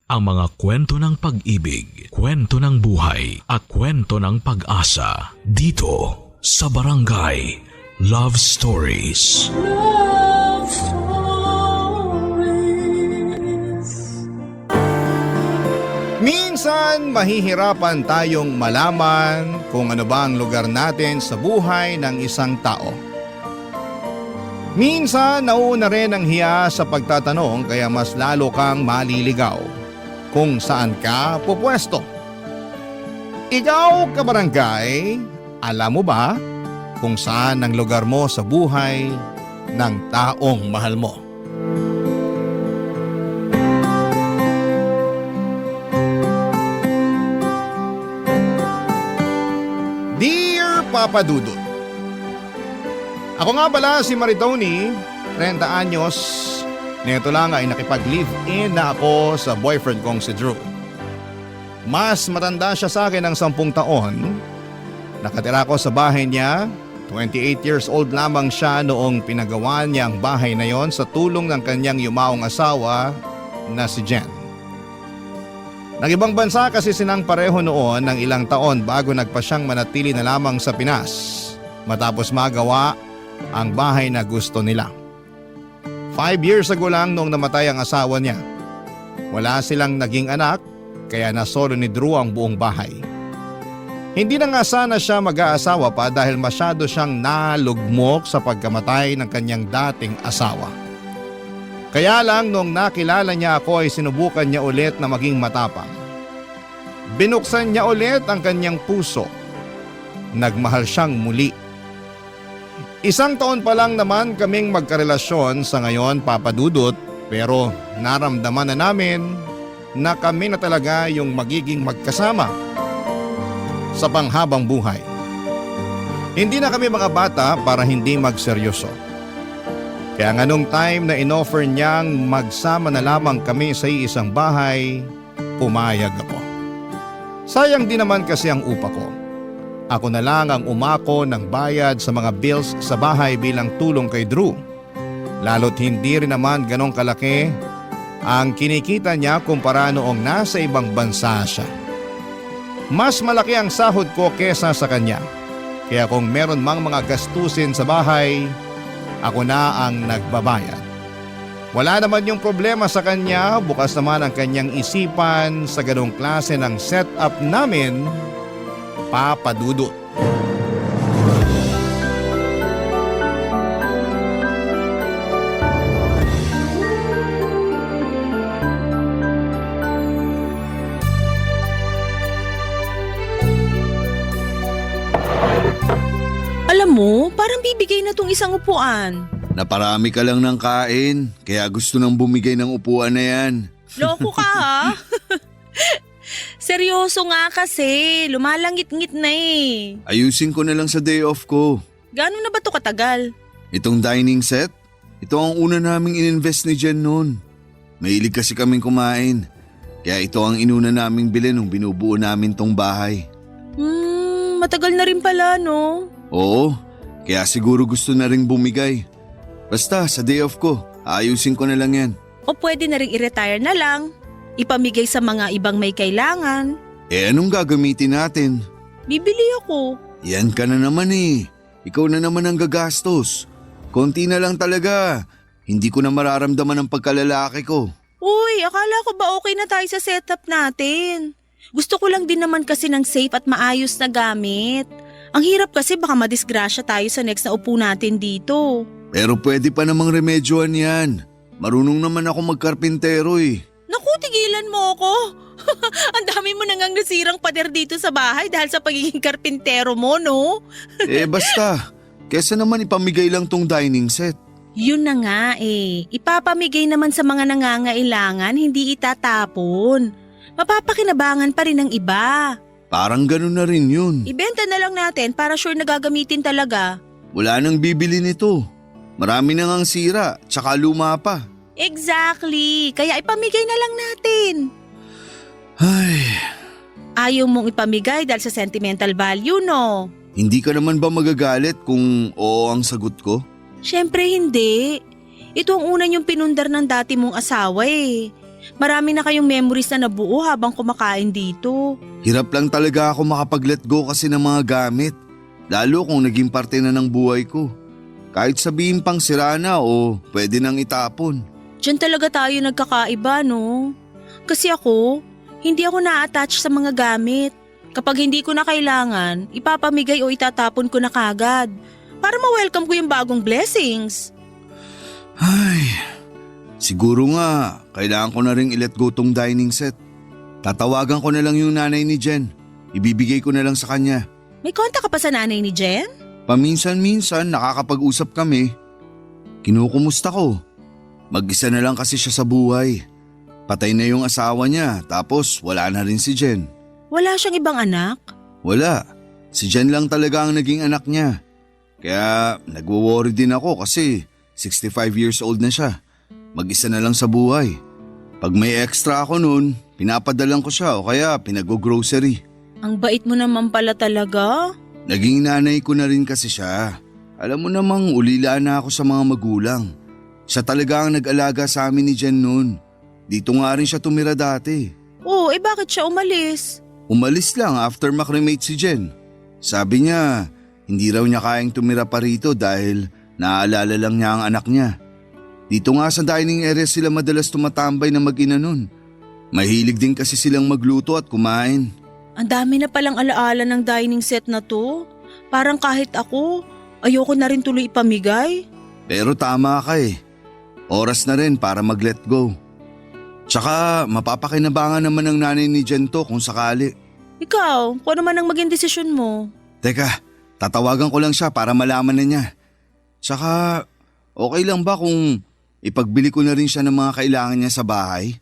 Ang mga kwento ng pag-ibig, kwento ng buhay at kwento ng pag-asa dito sa Barangay Love Stories. Love Stories. Minsan mahihirapan tayong malaman kung ano ba ang lugar natin sa buhay ng isang tao. Minsan nauuna rin ang hiya sa pagtatanong kaya mas lalo kang maliligaw kung saan ka pupwesto. Ikaw, kabarangay, alam mo ba kung saan ang lugar mo sa buhay ng taong mahal mo? Dear Papa Dudut, ako nga pala si Maritoni, 30 anyos. Nito lang ay nakipag-live-in na ako sa boyfriend kong si Drew. Mas matanda siya sa akin ng 10 taon. Nakatira ko sa bahay niya. 28 years old lamang siya noong pinagawa niya ang bahay na yon sa tulong ng kanyang yumaong asawa na si Jen. Nag-ibang bansa kasi sinang pareho noon ng ilang taon bago nagpasyang manatili na lamang sa Pinas matapos magawa ang bahay na gusto nila. 5 years ago lang nung namatay ang asawa niya. Wala silang naging anak kaya nasolo ni Drew ang buong bahay. Hindi na nga sana siya mag-aasawa pa dahil masyado siyang nalugmok sa pagkamatay ng kanyang dating asawa. Kaya lang nung nakilala niya ako ay sinubukan niya ulit na maging matapang. Binuksan niya ulit ang kanyang puso. Nagmahal siyang muli. 1 taon pa lang naman kaming magkarelasyon sa ngayon, Papa Dudut, pero naramdaman na namin na kami na talaga yung magiging magkasama sa panghabang buhay. Hindi na kami mga bata para hindi magseryoso. Kaya nga nung time na inoffer niyang magsama na lamang kami sa isang bahay, pumayag ako. Sayang din naman kasi ang upa ko. Ako na lang ang umako ng bayad sa mga bills sa bahay bilang tulong kay Drew. Lalo't hindi rin naman ganong kalaki ang kinikita niya kumpara noong nasa ibang bansa siya. Mas malaki ang sahod ko kesa sa kanya. Kaya kung meron mang mga gastusin sa bahay, ako na ang nagbabayad. Wala naman yung problema sa kanya, bukas naman ang kanyang isipan sa ganong klase ng setup namin, Papa Dudut. Alam mo, parang bibigay na tong isang upuan. Naparami ka lang ng kain, kaya gusto nang bumigay ng upuan na yan. Loko ka ha? Seryoso nga kasi, lumalangit-ngit na eh. Ayusin ko na lang sa day off ko. Gano'n na ba to katagal? Itong dining set, ito ang una naming ininvest ni Jen noon. Mahilig kasi kaming kumain, kaya ito ang inuna naming bilhin nung binubuo namin tong bahay. Matagal na rin pala no? Oo, kaya siguro gusto na ring bumigay. Basta sa day off ko, ayusin ko na lang yan. O pwede na rin i-retire na lang. Ipamigay sa mga ibang may kailangan. Eh anong gagamitin natin? Bibili ako. Yan ka na naman eh. Ikaw na naman ang gagastos. Konti na lang talaga. Hindi ko na mararamdaman ang pagkalalaki ko. Uy, akala ko ba okay na tayo sa setup natin? Gusto ko lang din naman kasi ng safe at maayos na gamit. Ang hirap kasi baka madisgrasya tayo sa next na upo natin dito. Pero pwede pa namang remedyohan yan. Marunong naman ako magkarpintero eh. Naku, tigilan mo ako. Ang dami mo nangang nasirang pader dito sa bahay dahil sa pagiging karpintero mo, no? Eh basta, kesa naman ipamigay lang tong dining set. Yun na nga eh. Ipapamigay naman sa mga nangangailangan, hindi itatapon. Mapapakinabangan pa rin ng iba. Parang ganun na rin yun. Ibenta na lang natin para sure na gagamitin talaga. Wala nang bibili nito. Marami na ngang sira, tsaka luma pa. Exactly. Kaya ipamigay na lang natin. Ay, Ayaw mong ipamigay dahil sa sentimental value, no? hindi ka naman ba magagalit kung oo ang sagot ko? Siyempre hindi. Ito ang una niyong pinundar ng dati mong asawa eh. Marami na kayong memories na nabuo habang kumakain dito. Hirap lang talaga ako makapag-let go kasi ng mga gamit. Lalo kung naging parte na ng buhay ko. Kahit sabihin pang sira na o pwede nang itapon. Diyan talaga tayo nagkakaiba, no? Kasi ako, hindi ako na-attach sa mga gamit. Kapag hindi ko na kailangan, ipapamigay o itatapon ko na kagad. Para ma-welcome ko yung bagong blessings. Ay, siguro nga, kailangan ko na rin i-let go tong dining set. Tatawagan ko na lang yung nanay ni Jen. Ibibigay ko na lang sa kanya. May konta ka pa sa nanay ni Jen? Paminsan-minsan nakakapag-usap kami. Kinukumusta ko. Mag-isa na lang kasi siya sa buhay. Patay na yung asawa niya tapos wala na rin si Jen. Wala siyang ibang anak? Wala. Si Jen lang talaga ang naging anak niya. Kaya nagwo-worry din ako kasi 65 years old na siya. Mag-isa na lang sa buhay. Pag may extra ako noon, pinapadalan ko siya o kaya pinag-grocery. Ang bait mo naman pala talaga. Naging nanay ko na rin kasi siya. Alam mo namang ulila na ako sa mga magulang. Siya talaga ang nag-alaga sa amin ni Jen noon. Dito nga rin siya tumira dati. Oo, bakit siya umalis? Umalis lang after makremate si Jen. Sabi niya, hindi raw niya kayang tumira pa rito dahil naaalala lang niya ang anak niya. Dito nga sa dining area sila madalas tumatambay na mag-ina nun. Mahilig din kasi silang magluto at kumain. Ang dami na palang alaala ng dining set na to. Parang kahit ako, ayoko na rin tuloy ipamigay. Pero tama ka eh. Oras na rin para mag-let go. Tsaka mapapakinabangan naman ng nanay ni Jen to kung sakali. Ikaw, kung ano man ang maging desisyon mo. Teka, tatawagan ko lang siya para malaman na niya. Tsaka okay lang ba kung ipagbili ko na rin siya ng mga kailangan niya sa bahay?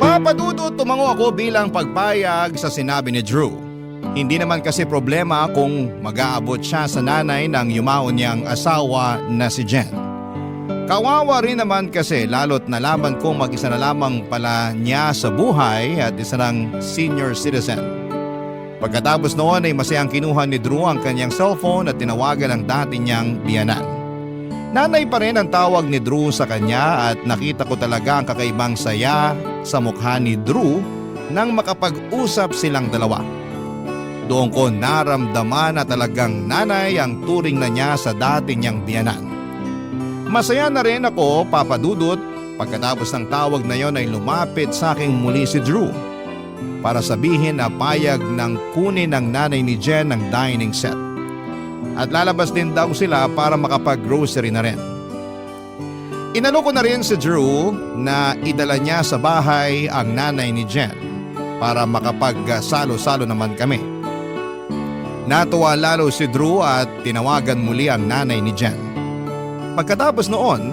Papadudot tumango ako bilang pagpayag sa sinabi ni Drew. Hindi naman kasi problema kung mag-aabot siya sa nanay ng yumaon niyang asawa na si Jen. Kawawa rin naman kasi lalo't nalaman kong mag-isa na lamang pala niya sa buhay at isa ng senior citizen. Pagkatapos noon ay masayang kinuha ni Drew ang kanyang cellphone at tinawagan ang dati niyang biyanan. Nanay pa rin ang tawag ni Drew sa kanya at nakita ko talaga ang kakaibang saya sa mukha ni Drew nang makapag-usap silang dalawa. Doon ko naramdaman na talagang nanay ang turing na niya sa dati niyang biyanan. Masaya na rin ako, Papa Dudut, pagkatapos ng tawag na yon ay lumapit sa aking muli si Drew para sabihin na payag ng kunin ng nanay ni Jen ng dining set. At lalabas din daw sila para makapag-grocery na rin. Inalo ko na rin si Drew na idala niya sa bahay ang nanay ni Jen para makapag-salo-salo naman kami. Natuwa lalo si Drew at tinawagan muli ang nanay ni Jen. Pagkatapos noon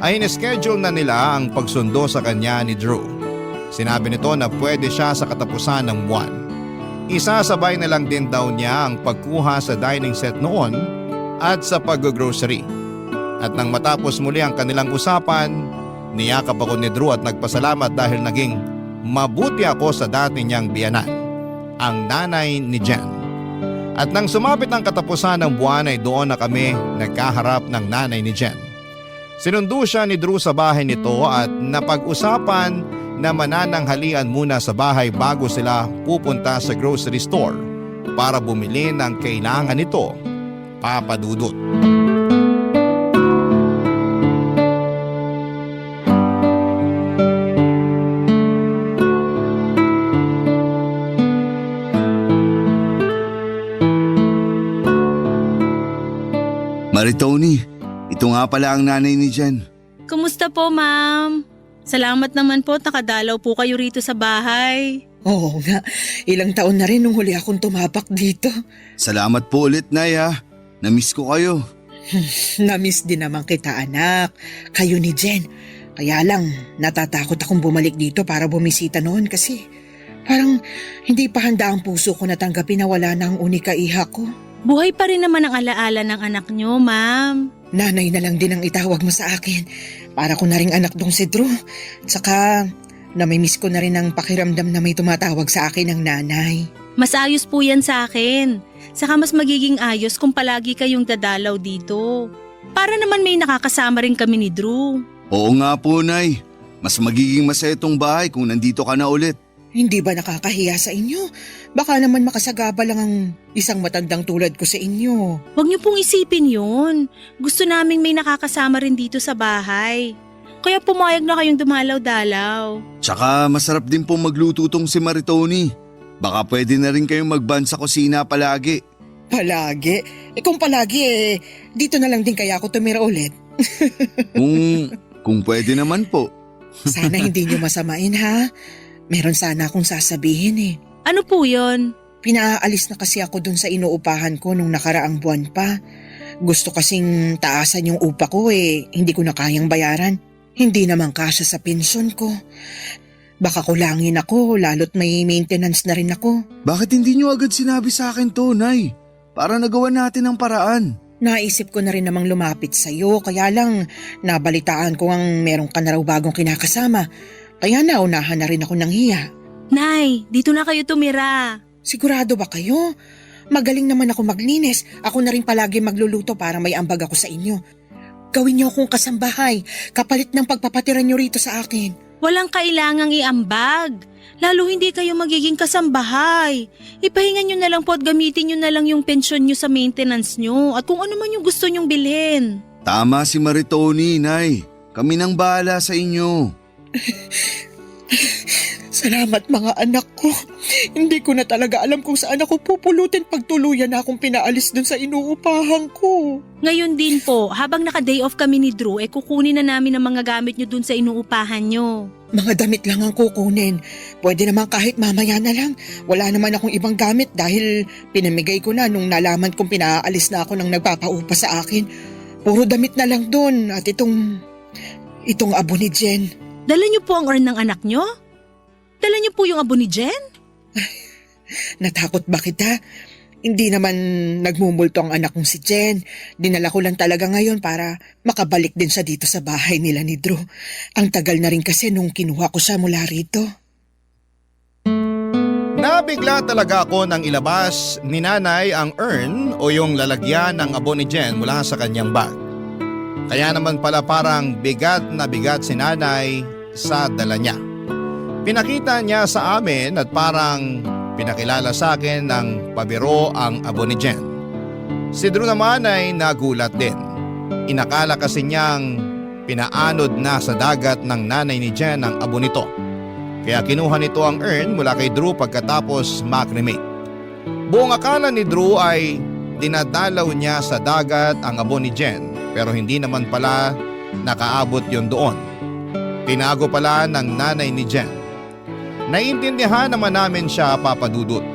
ay in-schedule na nila ang pagsundo sa kanya ni Drew. Sinabi nito na pwede siya sa katapusan ng buwan. Isasabay na lang din daw niya ang pagkuha sa dining set noon at sa pag-grocery. At nang matapos muli ang kanilang usapan, niyakap ako ni Drew at nagpasalamat dahil naging mabuti ako sa dati niyang biyanan, ang nanay ni Jen. At nang sumapit ang katapusan ng buwan ay doon na kami nagkaharap ng nanay ni Jen. Sinundo siya ni Drew sa bahay nito at napag-usapan na manananghalian muna sa bahay bago sila pupunta sa grocery store para bumili ng kailangan nito, Papa Dudut. Maritoni, ito nga pala ang nanay ni Jen. Kumusta po, ma'am? Salamat naman po at nakadalaw po kayo rito sa bahay. Oo nga, ilang taon na rin nung huli akong tumapak dito. Salamat po ulit, Nay ha. Namiss ko kayo. Namiss din naman kita, anak. Kayo ni Jen. Kaya lang, natatakot akong bumalik dito para bumisita noon kasi parang hindi pa handa ang puso ko na tanggapin na wala na ang unika iha ko. Buhay pa rin naman ang alaala ng anak nyo, ma'am. Nanay na lang din ang itawag mo sa akin. Para ko na ring anak dong si Drew. Tsaka Namimiss ko na rin ang pakiramdam na may tumatawag sa akin ng nanay. Mas ayos po yan sa akin. Saka mas magiging ayos kung palagi kayong dadalaw dito. Para naman may nakakasama rin kami ni Drew. Oo nga po, Nay. Mas magiging masaya itong bahay kung nandito ka na ulit. Hindi ba nakakahiya sa inyo? Baka naman makasagaba lang ang isang matandang tulad ko sa inyo. Huwag niyo pong isipin yun. Gusto naming may nakakasama rin dito sa bahay. Kaya pumayag na kayong dumalaw-dalaw. Tsaka masarap din pong magluto tong si Maritoni. Baka pwede na rin kayong magban sa kusina palagi. Palagi? Kung palagi dito na lang din kaya ako tumira ulit. Kung pwede naman po. Sana hindi niyo masamain ha. Meron sana akong sasabihin. Ano po yun? Pinaalis na kasi ako dun sa inuupahan ko nung nakaraang buwan pa. Gusto kasing taasan yung upa ko hindi ko na kayang bayaran. Hindi naman kasya sa pensyon ko. Baka kulangin ako lalo't may maintenance na rin ako. Bakit hindi nyo agad sinabi sa akin to, Nay? Para nagawa natin ang paraan. Naisip ko na rin namang lumapit sa'yo kaya lang nabalitaan ko ang meron ka na raw bagong kinakasama. Kaya naunahan na rin ako ng hiya. Nay, dito na kayo tumira. Sigurado ba kayo? Magaling naman ako maglinis. Ako na rin palagi magluluto para may ambag ako sa inyo. Gawin niyo akong kasambahay, kapalit ng pagpapatira niyo rito sa akin. Walang kailangang iambag. Lalo hindi kayo magiging kasambahay. Ipahingan nyo na lang po at gamitin nyo na lang yung pensyon nyo sa maintenance nyo at kung ano man yung gusto nyong bilhin. Tama si Maritoni, Nay. Kami nang bahala sa inyo. Salamat mga anak ko. Hindi ko na talaga alam kung saan ako pupulutin pag tuluyan na akong pinaalis dun sa inuupahan ko. Ngayon din po, habang naka-day off kami ni Drew, kukunin na namin ang mga gamit nyo dun sa inuupahan nyo. Mga damit lang ang kukunin. Pwede naman kahit mamaya na lang. Wala naman akong ibang gamit dahil pinamigay ko na nung nalaman kong pinaalis na ako ng nagpapaupa sa akin. Puro damit na lang dun at itong abo ni Jen. Dala nyo po ang urn ng anak nyo? Dala niyo po yung abo ni Jen? Natakot ba kita? Hindi naman nagmumulto ang anak kong si Jen. Dinala ko lang talaga ngayon para makabalik din siya dito sa bahay nila ni Drew. Ang tagal na rin kasi nung kinuha ko siya mula rito. Nabigla talaga ako nang ilabas ni nanay ang urn o yung lalagyan ng abo ni Jen mula sa kanyang bag. Kaya naman pala parang bigat na bigat si nanay sa dala niya. Pinakita niya sa amin at parang pinakilala sa akin ng pabiro ang abo ni Jen. Si Drew naman ay nagulat din. Inakala kasi niyang pinaanod na sa dagat ng nanay ni Jen ang abo nito. Kaya kinuha nito ang urn mula kay Drew pagkatapos makremate. Buong akala ni Drew ay dinadalaw niya sa dagat ang abo ni Jen pero hindi naman pala nakaabot yon doon. Tinago pala ng nanay ni Jen. Naiintindihan naman namin siya, Papa Dudut.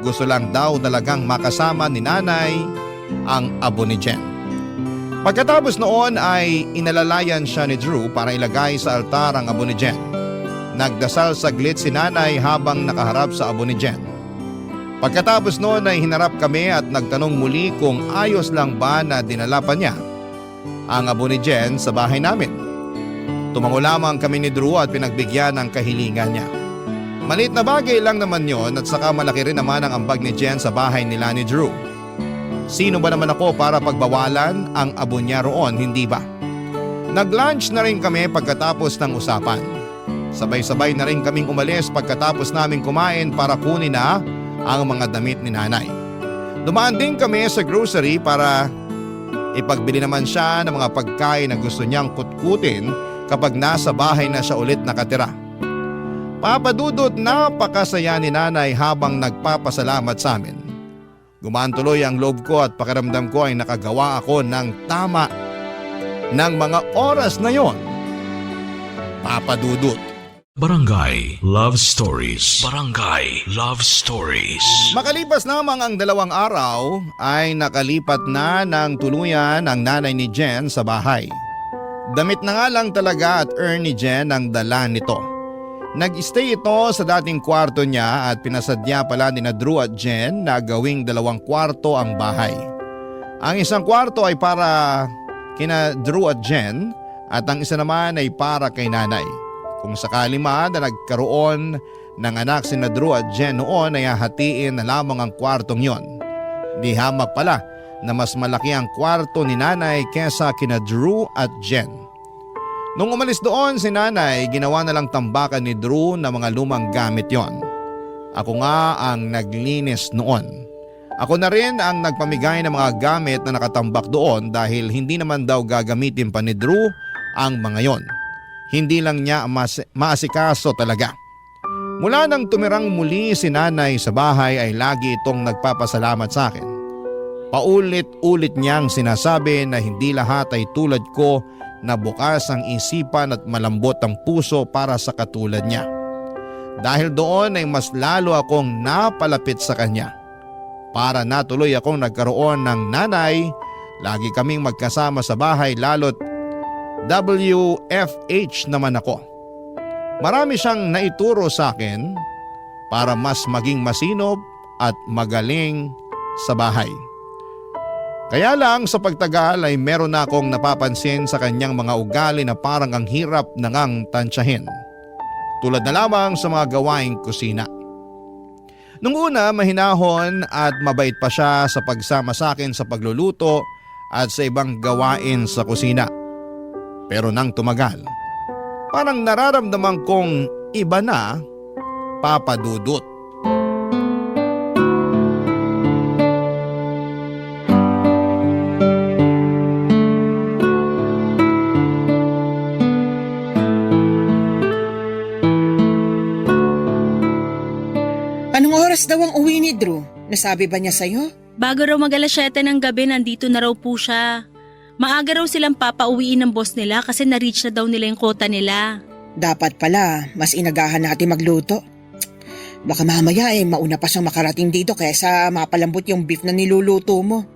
Gusto lang daw talagang makasama ni nanay ang abo ni Jen. Pagkatapos noon ay inalalayan siya ni Drew para ilagay sa altar ang abo ni Jen. Nagdasal saglit si nanay habang nakaharap sa abo ni Jen. Pagkatapos noon ay hinarap kami at nagtanong muli kung ayos lang ba na dinala pa niya ang abo ni Jen sa bahay namin. Tumango lamang kami ni Drew at pinagbigyan ng kahilingan niya. Maliit na bagay lang naman yon at saka malaki rin naman ang ambag ni Jen sa bahay nila ni Drew. Sino ba naman ako para pagbawalan ang abo niya roon, hindi ba? Nag-lunch na rin kami pagkatapos ng usapan. Sabay-sabay na rin kaming umalis pagkatapos naming kumain para kunin na ang mga damit ni nanay. Dumaan din kami sa grocery para ipagbili naman siya ng mga pagkain na gusto niyang kutkutin kapag nasa bahay na siya ulit nakatira. Papa Dudut, napakasaya ni nanay habang nagpapasalamat sa amin. Gumaan tuloy ang loob ko at pakiramdam ko ay nakagawa ako ng tama ng mga oras na yon. Papa Dudut. Barangay Love Stories. Barangay Love Stories. Makalipas lamang ang 2 araw ay nakalipat na ng tuluyan ang nanay ni Jen sa bahay. Damit na nga lang talaga at urn ni Jen ang dala nito. Nag-stay ito sa dating kwarto niya at pinasadya pala ni Drew at Jen na gawing 2 kwarto ang bahay. Ang isang kwarto ay para kina Drew at Jen at ang isa naman ay para kay nanay. Kung sakali man na nagkaroon ng anak si Drew at Jen noon ay hahatiin na lamang ang kwartong yon. Di hamak pala na mas malaki ang kwarto ni nanay kesa kina Drew at Jen. Nung umalis doon si nanay, ginawa na lang tambakan ni Drew na mga lumang gamit yon. Ako nga ang naglinis noon. Ako na rin ang nagpamigay ng mga gamit na nakatambak doon dahil hindi naman daw gagamitin pa ni Drew ang mga yon. Hindi lang niya maasikaso talaga. Mula nang tumirang muli si nanay sa bahay ay lagi itong nagpapasalamat sa akin. Paulit-ulit niyang sinasabi na hindi lahat ay tulad ko na bukas ang isipan at malambot ang puso para sa katulad niya. Dahil doon ay mas lalo akong napalapit sa kanya. Para natuloy akong nagkaroon ng nanay, lagi kaming magkasama sa bahay lalo't WFH naman ako. Marami siyang naituro sa akin para mas maging masinob at magaling sa bahay. Kaya lang sa pagtagal ay meron na akong napapansin sa kanyang mga ugali na parang ang hirap na ngang tansyahin. Tulad na lamang sa mga gawaing kusina. Nung una mahinahon at mabait pa siya sa pagsama sa akin sa pagluluto at sa ibang gawain sa kusina. Pero nang tumagal, parang nararamdaman kong iba na, Papa Dudut. Anong oras daw ang uwi ni Drew? Nasabi ba niya sa'yo? Bago raw mag-alas 7 ng gabi, nandito na raw po siya. Maaga raw silang papauwiin ng boss nila kasi na-reach na daw nila yung quota nila. Dapat pala, mas inagahan natin magluto. Baka mamaya mauna pa siyang makarating dito kaysa mapalambot yung beef na niluluto mo.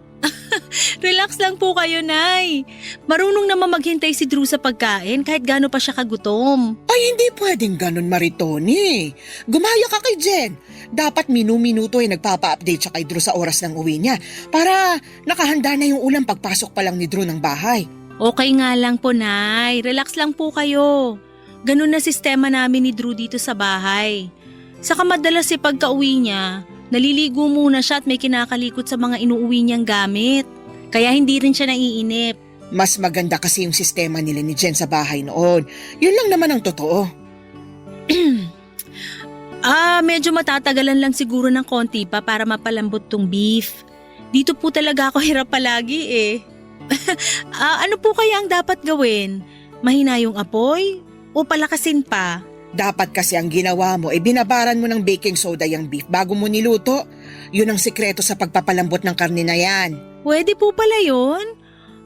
Relax lang po kayo, Nay. Marunong naman maghintay si Drew sa pagkain kahit gaano pa siya kagutom. Ay, hindi pwedeng ganun, Maritoni. Gumaya ka kay Jen. Dapat minu-minuto nagpapa-update siya kay Drew sa oras ng uwi niya para nakahanda na yung ulam pagpasok pa lang ni Drew ng bahay. Okay nga lang po, Nay. Relax lang po kayo. Ganun na sistema namin ni Drew dito sa bahay. Saka madalas pagka-uwi niya, naliligo muna siya at may kinakalikot sa mga inuuwi niyang gamit. Kaya hindi rin siya naiinip. Mas maganda kasi yung sistema nila ni Jen sa bahay noon. Yun lang naman ang totoo. Medyo matatagalan lang siguro ng konti pa para mapalambot tong beef. Dito po talaga ako hirap palagi eh. Ano po kaya ang dapat gawin? Mahina yung apoy o palakasin pa? Dapat kasi ang ginawa mo binabaran mo ng baking soda yung beef bago mo niluto. Yun ang sikreto sa pagpapalambot ng karne na yan. Pwede po pala yun?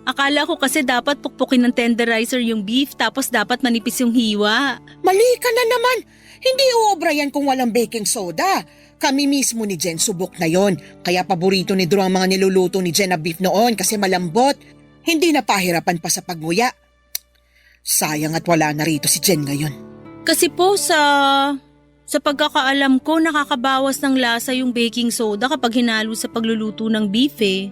Akala ko kasi dapat pukpukin ng tenderizer yung beef tapos dapat manipis yung hiwa. Mali ka na naman. Hindi uobra yan kung walang baking soda. Kami mismo ni Jen subok na yon. Kaya paborito ni Drew ang mga niluluto ni Jen na beef noon kasi malambot. Hindi na pahirapan pa sa pagnguya. Sayang at wala na rito si Jen ngayon. Kasi po sa pagkakaalam ko nakakabawas ng lasa yung baking soda kapag hinalo sa pagluluto ng beef eh.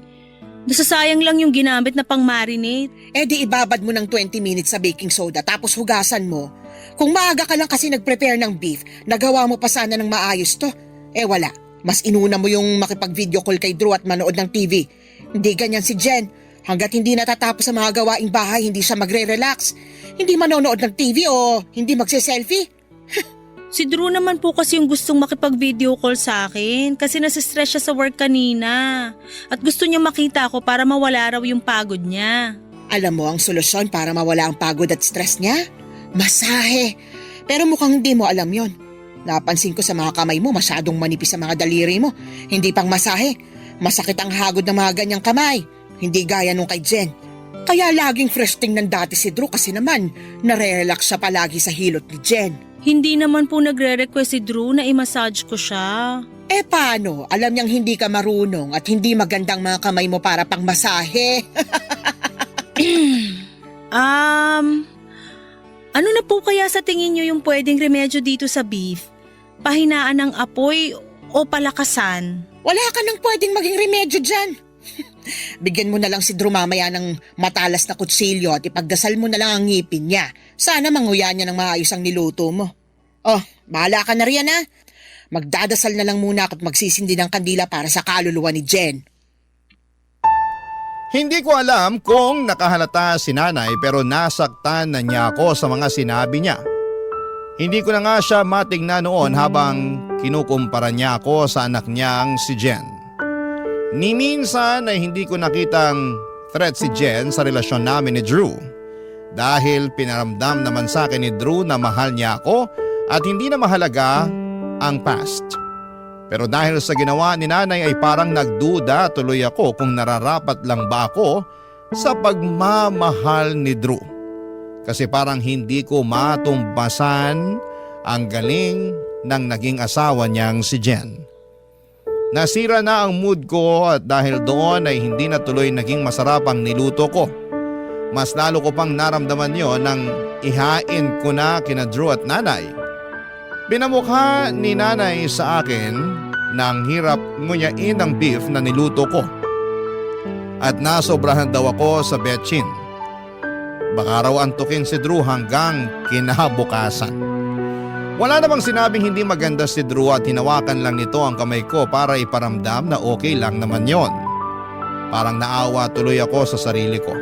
Nasasayang lang yung ginamit na pang-marinate. Di ibabad mo ng 20 minutes sa baking soda tapos hugasan mo. Kung maaga ka lang kasi nag-prepare ng beef, nagawa mo pa sana ng maayos to. Wala. Mas inuna mo yung makipag-video call kay Drew at manood ng TV. Hindi ganyan si Jen. Hanggat hindi natatapos sa mga gawaing bahay, hindi siya magre-relax. Hindi manonood ng TV o hindi magse-selfie. Si Drew naman po kasi yung gustong makipag-video call sa akin kasi nasistress siya sa work kanina. At gusto niya makita ako para mawala raw yung pagod niya. Alam mo ang solusyon para mawala ang pagod at stress niya? Masahe. Pero mukhang hindi mo alam yon. Napansin ko sa mga kamay mo masyadong manipis sa mga daliri mo. Hindi pang masahe. Masakit ang hagod ng mga ganyang kamay. Hindi gaya nung kay Jen. Kaya laging fresh tingnan dati si Drew kasi naman nare-relax siya palagi sa hilot ni Jen. Hindi naman po nagre-request si Drew na i-massage ko siya. Paano? Alam niyang hindi ka marunong at hindi magandang mga kamay mo para pang masahe. Ano na po kaya sa tingin niyo yung pwedeng remedyo dito sa beef? Pahinaan ng apoy o palakasan? Wala ka nang pwedeng maging remedyo dyan. Bigyan mo na lang si Drew mamaya ng matalas na kutsilyo at ipagdasal mo na lang ang ngipin niya. Sana manguya niya ng maayos ang niluto mo. Oh, bahala ka na riyan ha. Magdadasal na lang muna at magsisindi ng kandila para sa kaluluwa ni Jen. Hindi ko alam kung nakahalata si nanay pero nasaktan na niya ako sa mga sinabi niya. Hindi ko na nga siya matingnan noon habang kinukumpara niya ako sa anak niyang si Jen. Ni minsan ay hindi ko nakitang threat si Jen sa relasyon namin ni Drew. Dahil pinaramdam naman sa akin ni Drew na mahal niya ako at hindi na mahalaga ang past. Pero dahil sa ginawa ni nanay ay parang nagduda tuloy ako kung nararapat lang ba ako sa pagmamahal ni Drew. Kasi parang hindi ko matumbasan ang galing ng naging asawa niyang si Jen. Nasira na ang mood ko at dahil doon ay hindi na tuloy naging masarap ang niluto ko. Mas lalo ko pang naramdaman yon nang ihain ko na kina Drew at nanay. Pinamukha ni nanay sa akin na ang hirap ngunyain ang beef na niluto ko. At nasobrahan daw ako sa betchin. Baka raw antukin si Drew hanggang kinabukasan. Wala namang sinabing hindi maganda si Drew at hinawakan lang nito ang kamay ko para iparamdam na okay lang naman yon. Parang naawa tuloy ako sa sarili ko.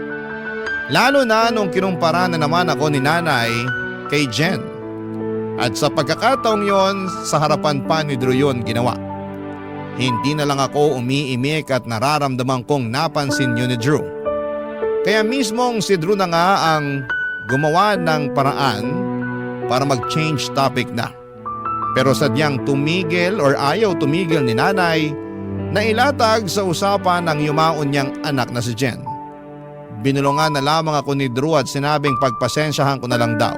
Lalo na nung kinumpara na naman ako ni nanay kay Jen. At sa pagkakataong yon, sa harapan pa ni Drew yon ginawa. Hindi na lang ako umiimik at nararamdaman kong napansin yun ni Drew. Kaya mismong si Drew na nga ang gumawa ng paraan para mag-change topic na. Pero sadyang tumigil or ayaw tumigil ni nanay na ilatag sa usapan ng yumaon niyang anak na si Jen. Binulungan na lamang ako ni Drew at sinabing pagpasensyahan ko na lang daw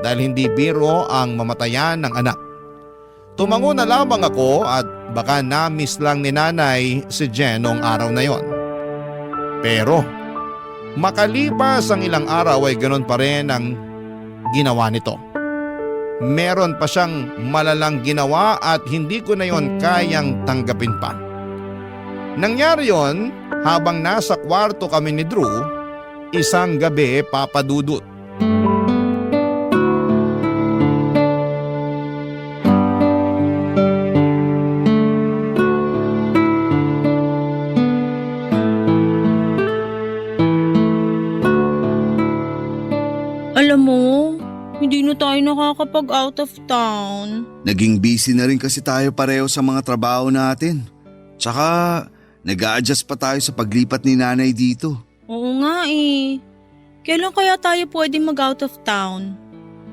dahil hindi biro ang mamatayan ng anak. Tumango na lamang ako at baka na-miss lang ni nanay si Jen noong araw na yon. Pero makalipas ang ilang araw ay ganoon pa rin ang ginawa nito. Meron pa siyang malalang ginawa at hindi ko na yon kayang tanggapin pa. Nangyari yon habang nasa kwarto kami ni Drew isang gabi, Papa Dudut. Alam mo, hindi na tayo nakakapag out of town. Naging busy na rin kasi tayo pareho sa mga trabaho natin. Tsaka nag-a-adjust pa tayo sa paglipat ni nanay dito. Oo nga eh. Kailan kaya tayo pwedeng mag out of town?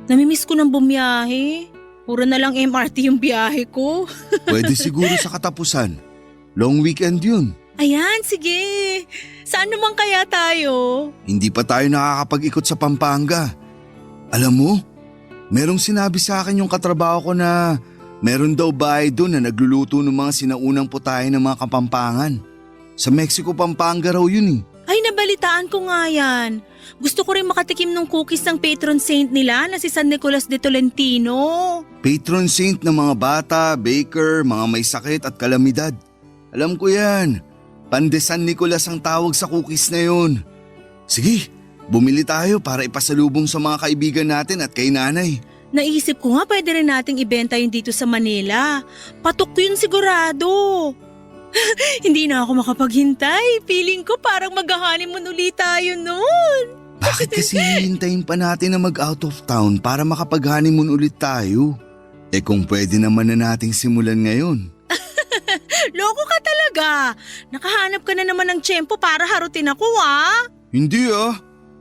Namimiss ko ng bumiyahe. Puro na lang MRT yung biyahe ko. Pwede siguro sa katapusan. Long weekend yun. Ayan, sige. Saan naman kaya tayo? Hindi pa tayo nakakapag-ikot sa Pampanga. Alam mo, merong sinabi sa akin yung katrabaho ko na meron daw bahay doon na nagluluto ng mga sinaunang putahe ng mga Kapampangan. Sa Mexico, Pampanga raw yun eh. Ay, nabalitaan ko nga yan. Gusto ko rin makatikim ng cookies ng patron saint nila na si San Nicolas de Tolentino. Patron saint ng mga bata, baker, mga may sakit at kalamidad. Alam ko yan. Pande San Nicolas ang tawag sa cookies na yun. Sige, bumili tayo para ipasalubong sa mga kaibigan natin at kay nanay. Naisip ko nga pwede rin nating ibenta yun dito sa Manila. Patok yun sigurado. Hindi na ako makapaghintay. Feeling ko parang mag-honeymoon ulit tayo noon. Bakit kasi hihintayin pa natin na mag-out of town para makapag-honeymoon ulit tayo? Eh kung pwede naman na nating simulan ngayon. Loko ka talaga. Nakahanap ka na naman ng tiyempo para harutin ako Hindi